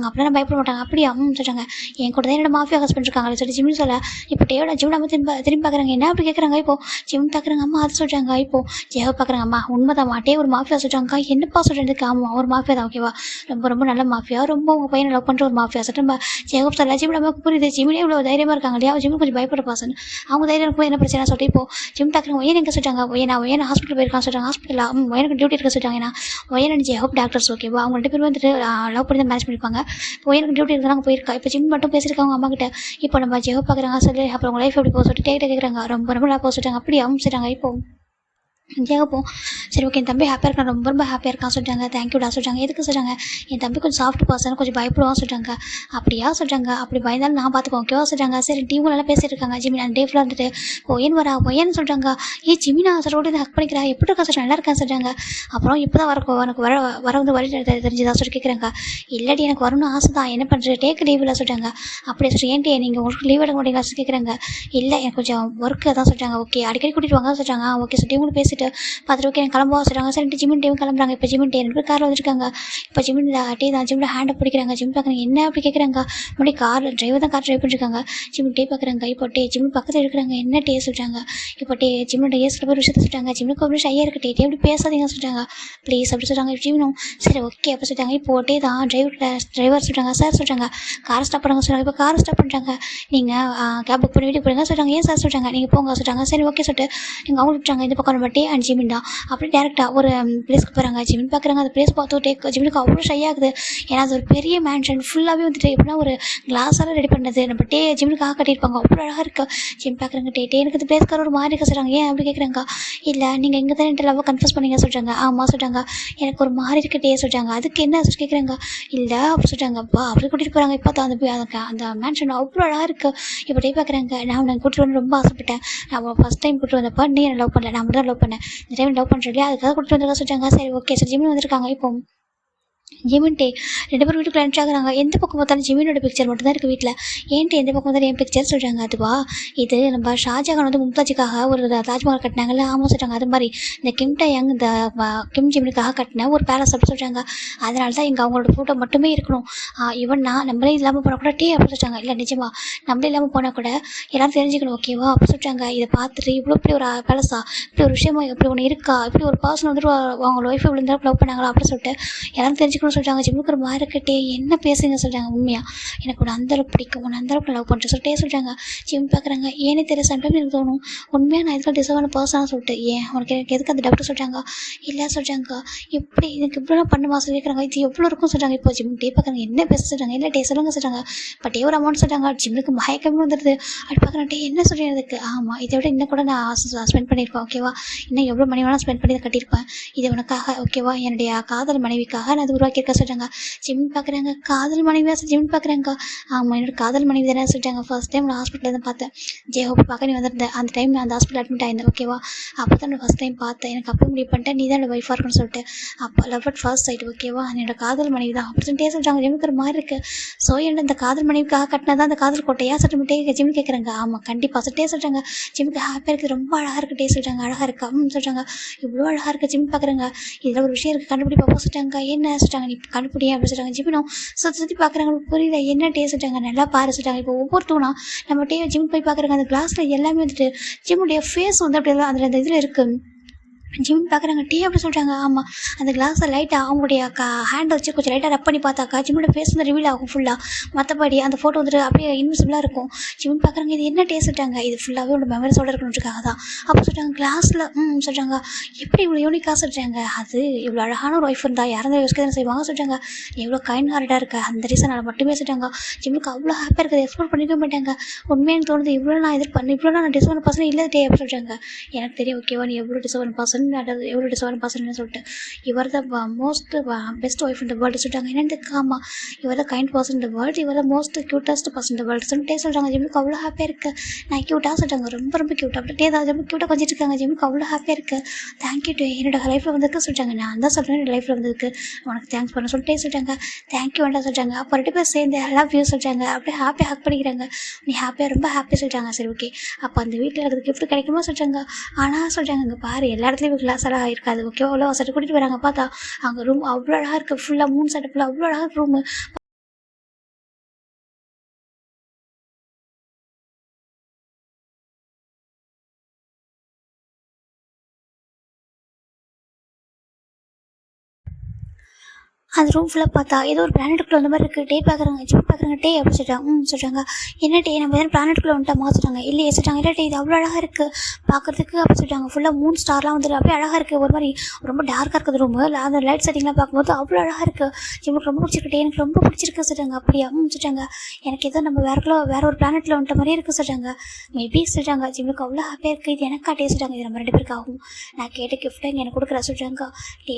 அப்படின்னா பயப்பட மாட்டாங்க. அப்படியே சொல்கிறாங்க. என் கூட தான் என்னோட மாஃபியா ஹஸ்பண்ட் இருக்காங்க சொல்லி ஜிம் சொல்ல. இப்போ டேயோட ஜிம் நம்ம திரும்பி பார்க்குறாங்க. என்ன அப்படி கேட்குறாங்க. இப்போது ஜிம் பார்க்குறாங்க. அம்மா அது சொல்கிறாங்க. இப்போது ஜெகப் பார்க்குறாங்க. அம்மா உண்மைதான் டே ஒரு மாஃபியா சொல்கிறாங்க. என்னப்பா சொல்கிறதுக்கு. ஆமாம் ஒரு மாஃபியா தான் ஓகேவா, ரொம்ப ரொம்ப நல்ல மாஃபியா, ரொம்ப உங்கள் பையனை லவ் பண்ணுற ஒரு மாஃபியா சொல்லிட்டு நம்ம ஜெகப் சொல்ல. ஜிம் நமக்கு புரியுது. ஜிம்மிலே இவ்வளோ தைரியமாக இருக்காங்க இல்லையா, ஜிம் கொஞ்சம் பயப்பட பாசன். அவங்க தைரியம் இருக்கும் என்ன பிரச்சனை சொல்லிட்டு இப்போது ஜிம் பார்க்குறாங்க. ஒயன் எங்கே சொல்லிட்டாங்க. ஒயன் ஹாஸ்பிட்டல் போயிருக்கான்னு சொல்கிறாங்க. ஹாஸ்பிட்டலில் ஒயனுக்கு டியூட்டி இருக்க சொல்லிட்டாங்க. ஏன்னா ஒயன் ஜெகப் டாக்டர்ஸ் ஓகேவா, அவங்க 2 பேரும் வந்துட்டு லவ் பண்ணி தான் மேரேஜ் பண்ணிப்பாங்க. ஒயனுக்கு டியூட்டி இருக்கிறாங்க போயிருக்கா. இப்போ ஜிம் மட்டும் பேசியிருக்காங்க அம்மா கிட்ட. இப்போ நம்ம ஜெகப் பார்க்குறாங்க சொல்லி அப்புறம் உங்கள் லைஃப் எப்படி போக சொல்லிட்டு கேட்குறாங்க. ரொம்ப ரொம்ப நல்லா போக சொல்லிட்டாங்க. அப்படி சொல்லிட்டாங்க. இப்போது கேட்போம். சரி ஓகே என் தம்பி ஹாப்பியாக இருக்கான், ரொம்ப ரொம்ப ஹாப்பியாக இருக்கான் சொல்லிட்டாங்க. தேங்க்யூடா சொல்லிட்டாங்க. எதுக்கு சொல்கிறாங்க. என் தம்பி கொஞ்சம் சாஃப்ட் பர்சன், கொஞ்சம் பயப்படுவான்னு சொல்லிட்டாங்க. அப்படியா சொல்கிறாங்க. அப்படி பயந்தாலும் நான் பார்த்துப்போம் ஓகேவா சொல்கிறாங்க. சரி டீமும் நல்லா பேசிட்டு இருக்காங்க. ஜிமின் அந்த டே ஃபுல்லாக இருந்துட்டு ஒயன் சொல்கிறாங்க. ஜிமினா சொல்லிட்டு இதை ஹக் பண்ணிக்கிறா எப்படி இருக்கா சொல்லிட்டு நல்லா இருக்கான்னு சொல்கிறாங்க. அப்புறம் இப்போ தான் எனக்கு வர வந்து வழி தெரிஞ்சுதான் சொல்லி கேட்குறாங்க. இல்லாட்டி எனக்கு வரணும்னு ஆசை தான், என்ன பண்ணுறது டேக்கு லீவ் இல்லை சொல்கிறாங்க. அப்படியே சொல்லி ஏன்ட்டு நீங்கள் உங்களுக்கு லீவ் எடுக்க மாட்டீங்களா சொல்லி கேட்குறாங்க. இல்லை எனக்கு கொஞ்சம் ஒர்க்கு தான் சொல்கிறாங்க. ஓகே அடிக்கடி கூட்டிகிட்டு வாங்க சொல்கிறாங்க. ஓகே சொல்லி இவங்களும் பேசிட்டு பார்த்துட்டு ஓகே கிளம்புவா சொல்கிறாங்க. சரிட்டு ஜிமின் டேவும் கிளம்புறாங்க. இப்போ ஜிமின் டே 2 பேர் காரில் வந்துருக்காங்க. இப்போ ஜிமின் டே தான் ஜிமின் ஹேண்டை பிடிக்கிறாங்க. ஜிம் பார்க்குறாங்க. என்ன அப்படி கேட்குறாங்க. முன்னாடி டிரைவர் தான் கார் ட்ரைவ் பண்ணிருக்காங்க. ஜிமின் டே பார்க்குறாங்க. இப்போ ஜிமின் பக்கத்தில் இருக்கிறாங்க. என்ன டே சொல்கிறாங்க. இப்போ ஜிமினோட ஏசில் போய் விஷயத்த சொல்லிட்டாங்க. ஜிமினுக்கு ஒரு ஷையாக இருக்கு. டே எப்படி பேசாதீங்க சொல்கிறாங்க. ப்ளீஸ் அப்படி சொல்கிறாங்க. ஜிமினும் சரி ஓகே அப்போ சொல்லிட்டாங்க. இப்போ தான் டிரைவர் சொல்கிறாங்க. சார் சொல்கிறாங்க கார் ஸ்டாப் பண்ணுங்க சொல்கிறாங்க. இப்போ கார் ஸ்டாப் பண்ணுறாங்க. நீங்கள் கேப் புக் பண்ணி வீட்டுக்கு போடுங்க சொல்கிறாங்க. ஏன் சார் சொல்கிறாங்க. நீங்கள் போங்க சொல்கிறாங்க. சரி ஓகே சொல்லிட்டு நீங்கள் அவங்க விட்டுறாங்க. இந்த பக்கம் டே அண்ட் ஜிமின் தான் அப்படி டேரெக்டாக ஒரு பிளேஸ்க்கு போகிறாங்க. ஜிமின் பார்க்குறாங்க. அந்த பிளேஸ் பார்த்து ஜிமினுக்கு அவ்வளோ ஷை ஆகுது. ஏன்னா அது ஒரு பெரிய மேன்ஷன் ஃபுல்லாகவே வந்துட்டு எப்படின்னா ஒரு கிளாஸால் ரெடி பண்ணது. நம்ம ஜிமினுக்காக கட்டியிருப்பாங்க. அவ்வளோ அழகாக இருக்குது. ஜிம் பார்க்குறாங்க. எனக்கு இந்த பிளேஸ்க்கார ஒரு மாதிரி இருக்க சொல்கிறாங்க. ஏன் அப்படி கேட்குறாங்க. இல்லை நீங்கள் இங்கே தான் என்கிட்ட லவ் கன்ஃபர்ஸ் பண்ணீங்க சொல்கிறாங்க. ஆமாம் சொல்கிறாங்க. எனக்கு ஒரு மாதிரி இருக்க சொல்கிறாங்க. அதுக்கு என்ன சொல்லி கேட்குறாங்க. இல்லை அப்படி சொல்கிறாங்க. அப்படி கூட்டிகிட்டு போகிறாங்க. இப்போ தான் அந்த மேன்ஷன் அவ்வளோ அழகாக இருக்குது. இப்போ பார்க்குறாங்க. நான் உன்னை கூட்டிட்டு வந்து ரொம்ப ஆசைப்பட்டேன். நான் ஃபஸ்ட் டைம் கூட்டிட்டு வந்தப்போ நீ என்ன லவ் பண்ணல, நான் மட்டும் தான் லவ் பண்ணேன். இந்த டைம் லவ் பண்ணுறேன் இல்லையா, அதுக்காக கூட்டிட்டு வந்துருக்க சொல்லிட்டாங்க. சரி ஓகே சார் ஜிமின் வந்திருக்காங்க. இப்போ ஜிமின் 2 பேரும் வீட்டுக்குள்ள அனுப்பிச்சாங்க. எந்த பக்கம் பார்த்தாலும் ஜிமினோட பிக்சர் மட்டும் தான் இருக்குது வீட்டில். ஏன்ட்டு எந்த பக்கம் பார்த்தாலும் என் பிக்சர் சொல்கிறாங்க. அதுவா இது நம்ம ஷாஜகான் வந்து மும்தாஜுக்காக ஒரு தாஜ்மஹால் கட்டினாங்கல்ல, ஆமாம் சொல்கிறாங்க. அது மாதிரி இந்த இந்த கிம் ஜிமினுக்காக கட்டின ஒரு பேலஸ் அப்படி சொல்கிறாங்க. அதனால தான் இங்கே அவங்களோட ஃபோட்டோ மட்டுமே இருக்கணும். நம்மளே இல்லாமல் போனால் கூட அப்படி சொல்கிறாங்க. இல்லை நிஜமா நம்மளே இல்லாமல் போனால் கூட எல்லோரும் தெரிஞ்சுக்கணும் ஓகேவா அப்படி சொல்கிறாங்க. இதை பார்த்துட்டு இவ்வளோ இப்படி ஒரு பேலஸா, இப்படி ஒரு விஷயமா, இப்படி ஒன்று இருக்கா, இப்படி ஒரு பர்சன் வந்துட்டு அவங்களோட ஒய்ஃபை விழுந்தா லவ் பண்ணாங்களா அப்படின்னு சொல்லிட்டு எல்லோரும் தெரிஞ்சுக்கணும் சொல்கிறாங்க. ஜிம்முக்கு ஒரு மாதிரி இருக்கட்டே என்ன பேசுங்க சொல்கிறாங்க. உண்மையாக எனக்கு ஒரு அந்தளவுக்கு பிடிக்கும், உன்னை அந்தளவுக்கு லவ் பண்ணுறேன் சொல்லிட்டே சொல்கிறாங்க. ஜிம் பார்க்குறாங்க. ஏனே தெரியல சம்டைம் எனக்கு தோணும் உண்மையாக நான் இதுக்கு டிசர்வான பர்சனாக சொல்லிட்டு ஏன் எனக்கு எதுக்கு அந்த டாக்டர் சொல்கிறாங்க. இல்லை சொல்கிறாங்க. இப்படி எனக்கு இப்படிலாம் பண்ணுமா சொல்லி கேட்குறாங்க. இது எவ்வளோ இருக்கும் சொல்கிறாங்க. இப்போ ஜிம் பார்க்குறாங்க. என்ன பேச சொல்கிறாங்க. இல்லை சொல்லுங்க சொல்கிறாங்க. பட் ஒரு அமௌண்ட் சொல்கிறாங்க. ஜிம்முக்கு மயக்கமே வந்துடுது. அப்படி பார்க்குறேன் என்ன சொல்கிறதுக்கு. ஆமாம் இதை விட இன்னும் கூட நான் ஸ்பெண்ட் பண்ணியிருப்பேன் ஓகேவா, இன்னும் எவ்வளோ மணி வேணால் ஸ்பெண்ட் பண்ணி கட்டியிருப்பேன். இது உனக்காக ஓகேவா, என்னுடைய காதல் மனைவிக்காக நான் அது உருவாக்கியிருக்கா சொல்லிட்டாங்க. ஜிம் பார்க்குறாங்க, காதல் மனைவியாக ஜிம் பார்க்குறாங்க. ஆமாம், என்னோட காதல் மனைவி தானே சொல்லிட்டாங்க. ஃபர்ஸ்ட் டைம் நான் ஹாஸ்பிட்டலில் தான் பார்த்தேன். ஜெயஹோப் பார்க்க நீ வந்திருந்தேன். அந்த டைம் நான் அந்த ஹாஸ்பிட்டல் அட்மிட் ஆயிருந்தேன். ஓகேவா? அப்போ தான் நான் ஃபஸ்ட் டைம் பார்த்தேன். எனக்கு அப்போ முடிவு பண்ணிட்டேன், நீ தான் என்னோட ஒய்ஃபாக இருக்குன்னு சொல்லிட்டு. அப்போ லவ் அட் ஃபர்ஸ்ட் சைட். ஓகேவா? என்னோட காதல் மனைவி தான் அப்படி சொல்லிட்டே சொல்லிட்டாங்க. ஜிம்முக்கு ஒரு மாதிரி இருக்குது. ஸோ என்ன இந்த காதல் மனைவிக்காக கட்டினதான் அந்த காதல் கோட்டையா சொல்லிட்டு ஜிம் கேட்குறாங்க. ஆமாம், கண்டிப்பாக சொல்லிட்டே சொல்கிறாங்க. ஜிம்முக்கு ஹாப்பியாக இருக்குது, ரொம்ப அழகாக இருக்குட்டே சொல்லிட்டாங்க. அழகாக இருக்கா சொல்கிறாங்க. இவ்வளோ அழகாக இருக்குது ஜிம் பார்க்குறாங்க. இதில் ஒரு விஷயம் இருக்குது, கண்டுபிடி பார்ப்போம் சொல்லிட்டாங்க. என்ன சொல்லிட்டாங்க, நீ கண்டுபிடி அப்படின்னு சொல்லிட்டாங்க. ஜிம்மினும் சுற்றி சுற்றி பார்க்குறாங்க, புரியல என்ன டே சொல்லிட்டாங்க. நல்லா பாரு சொல்லிட்டாங்க. இப்போ ஒவ்வொருத்தவனா நம்ம டே ஜிம் போய் பார்க்குறாங்க. அந்த கிளாஸில் எல்லாமே வந்துட்டு ஜிம்முடைய ஃபேஸ் வந்து அப்படியே அதில் அந்த இதில் இருக்குது. ஜிம் பார்க்குறாங்க. டீ அப்படி சொல்கிறாங்க. ஆமாம், அந்த கிளாஸை லைட்டாக அவங்களுடைய ஹேண்டை வச்சு கொஞ்சம் லைட்டாக ரப் பண்ணி பார்த்தாக்கா ஜிம்மோட ஃபேஸ் வந்து ரிவீல் ஆகும் ஃபுல்லாக. மற்றபடி அந்த ஃபோட்டோ வந்துட்டு அப்படியே இன்விசிபிளாக இருக்கும். ஜிம் பார்க்குறாங்க. இது என்ன டேஸ்ட் சொல்லிட்டாங்க. இது ஃபுல்லாகவே உங்களோட மெமரிஸோடு இருக்கணுன்றதுக்காக தான் அப்போ சொல்கிறாங்க. கிளாஸில் சொல்கிறாங்க. எப்படி இவ்வளோ யூனிக்காக சொல்கிறாங்க. அது இவ்வளோ அழகான ஒரு ஒய்ஃப் இருந்தால் யாரும் யோசிக்க தானே செய்வாங்க சொல்கிறாங்க. எவ்வளோ கைண்ட் ஹார்ட்டாக இருக்கா அந்த ரீசனால் மட்டுமே சொல்கிறாங்க. ஜிம்முக்கு அவ்வளோ ஹாப்பியாக இருக்குது, எக்ஸ்ப்ளோர் பண்ணிக்க மாட்டாங்க. உண்மையாக தோணுது இவ்வளோ நான் டிசர்வன் பர்சன் இல்லை டே அப்படி சொல்கிறாங்க. எனக்கு தெரியும் ஓகேவா, நீ எவ்வளோ டிசர்வன் பர்சன் எவ்வளோ டிசர்வன் பர்சன் சொல்லிட்டு. இவர் the most best wife in the world சொல்லிட்டாங்க. என்னென்னு ஆமாம், இவர் த கைண்ட் பர்சன் இந்த வேர்ல்டு, இவர் த மோஸ்ட் க்யூட்டஸ்ட் பர்சன் இந்த வேர்ல்டு சொல்லிட்டே சொல்கிறாங்க. ஜிம்முக்கு அவ்வளோ ஹாப்பியாக இருக்குது. நான் க்யூட்டாக சொல்கிறாங்க, ரொம்ப ரொம்ப க்யூட்டாக அப்படியே தான் ஜிம்முக்கு க்யூட்டாக கொஞ்சிட்டு இருக்காங்க. ஜிம்முக்கு அவ்வளோ ஹாப்பியாக இருக்குது. தேங்க்யூ டு என்னோட லைஃப்பில் வந்திருக்கு சொல்லிட்டாங்க. நான் தான் சொல்கிறேன் என்னோட லைஃப்பில் வந்ததுக்கு உனக்கு தேங்க்ஸ் பண்ண சொல்லிட்டே சொல்லிட்டாங்க. தேங்க்யூ வேண்டாம் சொல்கிறாங்க. அப்போ 2 பேர் சேர்ந்து ஐ லவ் யூ சொல்கிறாங்க. அப்படியே ஹாப்பியாக ஹக் பண்ணிக்கிறாங்க. நீ ஹாப்பியாக ரொம்ப ஹாப்பியாக சொல்லிட்டாங்க. சரி ஓகே, அப்போ அந்த வீட்டில் இருக்கிறது கிஃப்ட் கிடைக்குமா சொல்கிறாங்க. ஆனால் சொல்கிறாங்க, இங்கே பாரு எல்லா இடத்துலையும் கிளாஸ் எல்லாம் இருக்காது ஓகேவா. அவ்வளோ சட்டை கூட்டிகிட்டு வராங்க. பார்த்தா அங்கே ரூம் அவ்வளோ அழகாக இருக்குது. ஃபுல்லாக 3 செட்டு ஃபுல்லாக அவ்வளோ அழகாக ரூமு. அந்த ரூம் ஃபுல்லாக பார்த்தா ஏதோ ஒரு பிளானட்டுக்குள்ளே வந்த மாதிரி இருக்குது. டே பார்க்குறாங்க. ஜிம் பார்க்குறாங்க. டே அப்படி சொல்கிறாங்க. சொல்கிறாங்க. என்ன டே நம்ம எதாவது பிளானட்டுக்குள்ளே வந்துட்டோமா சொல்கிறாங்க. இல்லையே சொல்கிறாங்க. இல்லை டே இது அவ்வளோ அழகாக இருக்குது பார்க்குறதுக்கு அப்படி சொல்கிறாங்க. ஃபுல்லாக 3 ஸ்டார்லாம் வந்துட்டு அப்படியே அழகாக இருக்குது. ஒரு மாதிரி ரொம்ப டார்க்காக இருக்குது ரூமு. அந்த லைட் செட்டிங்லாம் பார்க்கும்போது அவ்வளோ அழகாக இருக்குது. ஜிம்முக்கு ரொம்ப பிடிச்சிருக்கு. டே எனக்கு ரொம்ப பிடிச்சிருக்கு சொல்கிறாங்க. அப்படியா சொல்கிறாங்க. எனக்கு ஏதோ நம்ம வேற ஒரு பிளானட்டில் வந்துட்ட மாதிரியே இருக்குது சொல்கிறாங்க. மேபி சொல்கிறாங்க. ஜிம்முக்கு அவ்வளோ ஹாப்பியாக இருக்குது. இது எனக்கா டே சொல்கிறாங்க. இது நம்ம 2 பேருக்கு ஆகும். நான் கேட்ட கிஃப்ட்டை இங்கே எனக்கு கொடுக்குறா சொல்கிறாங்க.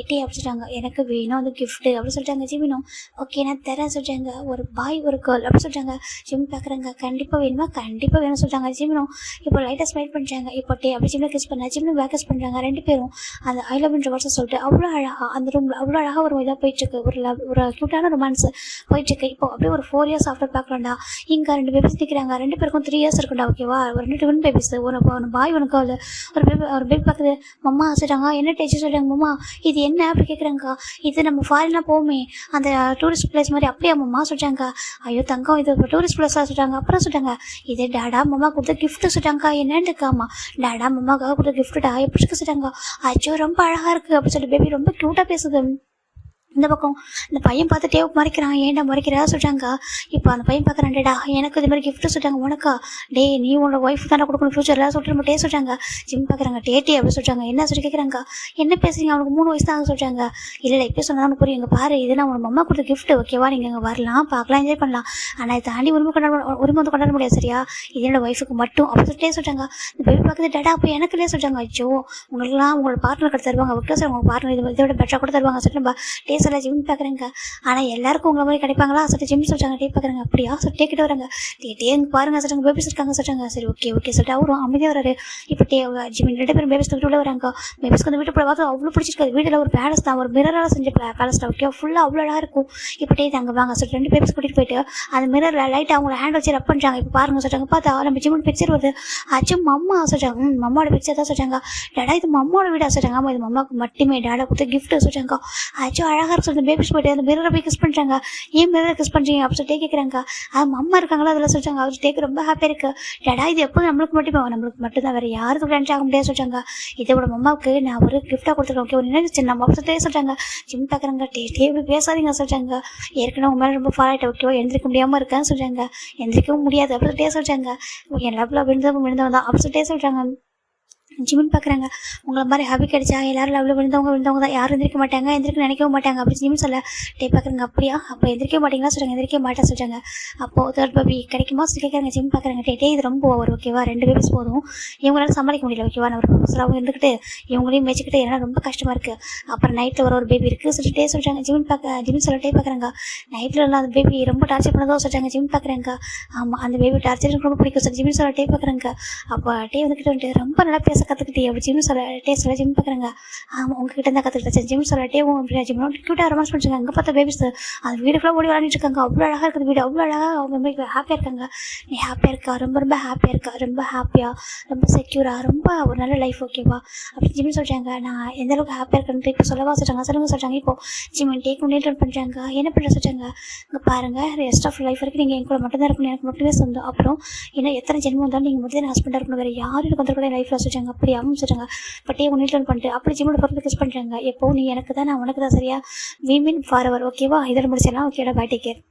டே அப்படி சொல்கிறாங்க. எனக்கு வேணும் அந்த கிஃப்ட்டு அப்படி சொல்லிட்டாங்க. ஜிமினும் ஓகே நான் தரேன் சொல்கிறாங்க. ஒரு பாய் ஒரு கேர்ள் அப்படி சொல்கிறாங்க. ஜிம் பார்க்குறாங்க. கண்டிப்பாக வேணுமா, கண்டிப்பாக வேணும் சொல்கிறாங்க. ஜிமினும் இப்போ லைட்டாக ஸ்மைல் பண்ணுறாங்க. இப்போ டே அப்படி ஜிம்மில் கிஸ் பண்ண ஜிம்மில் பேக் கிஸ் பண்ணுறாங்க. 2 பேரும் அந்த ஐ லவ் என்ற வருஷம் சொல்லிட்டு அவ்வளோ அழகாக அந்த ரூமில் அவ்வளோ அழகாக ஒரு இதாக போயிட்டுருக்கு. ஒரு க்யூட்டான ரொமான்ஸ் போயிட்டுருக்கு. இப்போ அப்படியே ஒரு 4 இயர்ஸ் ஆஃப்டர் பார்க்கலாம்டா. இங்கே 2 பேபிஸ் நிற்கிறாங்க. 2 பேருக்கும் 3 இயர்ஸ் இருக்குண்டா ஓகேவா. ஒரு 2 ட்வின் பேபிஸ், ஒரு பாய் ஒரு கேர்ள். ஒரு பேபி பார்க்குது. மம்மா சொல்கிறாங்க. என்ன டேச்சு சொல்கிறாங்க. மம்மா இது என்ன அப்படி கேட்குறாங்க. இது நம்ம ஃபாரினாக போமே அந்த டூரிஸ்ட் பிளேஸ் மாதிரி அப்படியே அம்மா சொல்லிட்டாங்க. ஐயோ தங்கம் இது டூரிஸ்ட் பிளேஸாக சொல்லிட்டாங்க. அப்புறம் சொல்லிட்டாங்க இது டாடா மம்மா கொடுத்த கிஃப்ட்டு சொல்லிட்டாங்க. என்னன்னு இருக்காமா டாடா மம்மாக்காக கொடுத்த கிஃப்ட்டுடா எப்படி இருக்கு சொல்லிட்டாங்க. அச்சோ ரொம்ப அழகாக இருக்குது அப்படின்னு சொல்லி பேபி ரொம்ப க்யூட்டாக பேசுது. இந்த பக்கம் இந்த பையன் பார்த்து டேவுக்கு மறைக்கிறான். ஏன்டா மறைக்கிறா சொல்கிறாங்க. இப்போ அந்த பையன் பார்க்குறான். டேடா எனக்கு இது மாதிரி கிஃப்ட்டு சொல்லிட்டாங்க. உனக்கா டே நீ உன்னோட ஒய்ஃப் தானே கொடுக்கணும் ஃபியூச்சரில் சொல்லிட்டு நம்ம டே சொல்கிறாங்க. ஜிம் பார்க்குறாங்க. டே அப்படி சொல்கிறாங்க. என்ன சொல்லி கேட்குறாங்க. என்ன பேசுறீங்க, அவனுக்கு 3 வயசு தான் சொல்கிறாங்க. இல்லை இப்போ சொன்னால் புரியும். இங்கே பாரு இது நான் உங்கள் அம்மா கொடுத்த கிஃப்ட்டு ஓகேவா. நீங்கள் இங்கே வரலாம் பார்க்கலாம் என்ஜாய் பண்ணலாம். ஆனால் இதை தாண்டி உரிமை வந்து கொண்டாட முடியாது சரியா. இது என்னோட ஒய்ஃபுக்கு மட்டும் அப்படி சொல்லிட்டே சொல்கிறாங்க. இந்த பேபி பார்க்குறது டேடா அப்போ எனக்குள்ளே சொல்கிறாங்க. அச்சோ உங்களுக்குலாம் உங்களோட பார்ட்னர் கிட்ட தருவாங்க ஓகே சார். உங்கள் பார்ட்னர் இதோட பெட்டராக கூட தருவாங்க சொல்லிட்டு நம்ம டே சொல்ல ஜிம் பார்க்குறேங்க. ஆனால் எல்லாருக்கும் உங்களை மாதிரி கிடைப்பாங்களா சொல்லிட்டு ஜிம் சொல்கிறாங்க. டே பார்க்குறாங்க. அப்படியா சொல்லிட்டு கிட்ட வராங்க. டே இங்கே பாருங்க சொல்கிறாங்க. பேபிஸ் இருக்காங்க சொல்கிறாங்க. சரி ஓகே சொல்லிட்டு அவரும் அமைதியாக வராரு. இப்போ ஜிம் 2 பேரும் பேபிஸ் தூக்கிட்டு உள்ள வராங்க. பேபிஸ்க்கு அந்த வீட்டு போய் பார்த்து அவ்வளோ பிடிச்சிருக்காது. வீட்டில் ஒரு பேலஸ் தான், ஒரு மிரரால் செஞ்ச பேலஸ் தான் ஓகே. ஃபுல்லாக அவ்வளோ அழகாக இருக்கும். இப்போ டே தாங்க வாங்க சொல்லிட்டு 2 பேபிஸ் கூட்டிகிட்டு போயிட்டு அந்த மிரரில் லைட்டாக அவங்கள ஹேண்ட் வச்சு ரப் பண்ணுறாங்க. இப்போ பாருங்க சொல்கிறாங்க. பார்த்தா நம்ம ஜிம்மோட பிக்சர் வருது. ஆச்சும் மம்மா சொல்கிறாங்க. மம்மாவோட பிக்சர் தான் சொல்கிறாங்க. டாடா இது மம்மாவோட வீடாக சொல்கிறாங்க. ஆமாம் இது மம்மாவுக்கு மட்டுமே டாடா கொடுத்த கிஃப்ட்டு சொல்கிறாங்க. ஆச்சும் அழகாக இருக்கு சொல்லிட்டு பேபிஸ் போய்ட்டு அந்த மிரரை போய் கிஸ் பண்ணுறாங்க. ஏன் மிரரை கிஸ் பண்ணுறீங்க அப்படி சொல்லிட்டு கேட்குறாங்க. அது அம்மா இருக்காங்களா அதில் சொல்கிறாங்க. அவர் டேக்கு ரொம்ப ஹாப்பியாக இருக்குது. டடா இது எப்போதும் நம்மளுக்கு மட்டும்தான் வேறு யாருக்கும் ஃப்ரெண்ட்ஸ் ஆக முடியாது சொல்கிறாங்க. இதோட மம்மாவுக்கு நான் ஒரு கிஃப்ட்டாக கொடுத்துருக்கேன் ஓகே. ஒரு நினைச்சு நம்ம அப்படி சொல்லிட்டே சொல்கிறாங்க. ஜிம் பார்க்குறாங்க. இப்படி பேசாதீங்க சொல்கிறாங்க. ஏற்கனவே உங்க மேலே ரொம்ப ஃபால் ஆகிட்ட ஓகேவா. எந்திரிக்க முடியாமல் இருக்கேன்னு சொல்கிறாங்க. எந்திரிக்கவும் முடியாது அப்படி சொல்லிட்டே சொல்கிறாங்க. என் லவ்ல விழுந்தவன் தான் அப்படி சொல்லிட்டே சொல்கிறாங்க. ஜிம்னு பார்க்குறாங்க. உங்களை மாதிரி ஹாபி கிடைச்சா எல்லாரும் லவ்வில் விழுந்தவங்க தான், யாரும் எந்திரிக்க மாட்டாங்க, எந்திரிக்க நினைக்கவும் மாட்டாங்க அப்படி ஜிம் சொல்ல டே பார்க்குறாங்க. அப்படியா, அப்போ எந்திரிக்க மாட்டீங்களா சொல்கிறாங்க. எந்திரிக்க மாட்டேன் சொல்கிறாங்க. அப்போது தேர்ட் பேபி கிடைக்குமா சொல்லி கேட்குறாங்க. ஜிம் பார்க்குறாங்க. டே இது ரொம்ப ஓவர் ஓகேவா, 2 பேபிஸ் போதும், இவங்களால சமாளிக்க முடியல ஓகேவா, நான் ஒரு ப்ரொஃபஸராகவும் இருந்துக்கிட்டு இவங்களையும் வச்சுக்கிட்டு என்னால் ரொம்ப கஷ்டமாக இருக்குது. அப்புறம் நைட்டில் ஒரு பேபி இருக்குது சொல்லிட்டு சொல்கிறாங்க. ஜிம் சொல்லிட்டே பார்க்குறாங்க. நைட்டில் எல்லாம் அந்த பேபி ரொம்ப டார்ச்சர் பண்ணதோ சொல்கிறாங்க. ஜிம் பார்க்குறாங்க. ஆமாம், அந்த பேபி டார்ச்சர் எனக்கு ரொம்ப பிடிக்கும் சொல்லி ஜிம் சொல்லிட்டே பார்க்குறாங்க. அப்போ வந்துட்டு ரொம்ப நல்லா பேச கற்றுக்கிட்டே அப்படி ஜிம் சொல்ல ஜிம் பார்க்குறாங்க. ஆமாம், உங்ககிட்ட தான் கற்றுக்கிட்டேன் ஜிம் சொல்லிட்டே அப்படி ஜிம் க்யூட்டாக ரொமான்ஸ் பண்ணிருக்காங்க. அங்கே பார்த்தா பேபிஸ் அந்த வீடு ஃபுல்லாக ஓடி விளாண்டுட்டு இருக்காங்க. அவ்வளோ அழகாக இருக்குது வீடு, அவ்வளோ அழகாக அவங்க ரொம்ப ஹாப்பியாக இருக்காங்க. நீ ஹாப்பியாக இருக்கா, ரொம்ப ரொம்ப ஹாப்பியாக இருக்கா, ரொம்ப ஹாப்பியாக, ரொம்ப செக்யூராக, ரொம்ப ஒரு நல்ல லைஃப் ஓகேவா அப்படி ஜிம் சொல்கிறாங்க. நான் எந்த அளவுக்கு ஹாப்பியாக இருக்கேன்ட்டு இப்போ சொல்லவா சொல்கிறாங்க. இப்போ ஜிம் டேக் மெயின்டைன் பண்ணுறாங்க. என்ன பண்ணுற சொல்கிறாங்க. இங்கே பாருங்கள், ரெஸ்ட் ஆஃப் லைஃப் வரைக்கும் நீங்கள் என் கூட மட்டும் தான் இருக்கணும், எனக்கு மட்டுமே சொந்தம். அப்புறம் ஏன்னா எத்தனை ஜென்மம் வந்தாலும் நீங்கள் மட்டும் தான் ஹஸ்பண்டாக இருக்கணும், வேறு யாரும் எனக்கு வந்துருக்கூட லைஃப்பில் சொல்கிறாங்க. அப்படி அவங்க சொல்கிறாங்க. பட் மெயின்டைன் பண்ணிட்டு அப்படி ஜிம்மோட பொறுத்து கிஸ் பண்ணுறாங்க. எப்போ நீ எனக்கு தான், நான் உனக்கு தான், சரியா, வி மீன் ஃபார் எவர் ஓகேவா, இதில் முடிச்சிடலாம். ஓகேடா, பை, டேக் கேர்.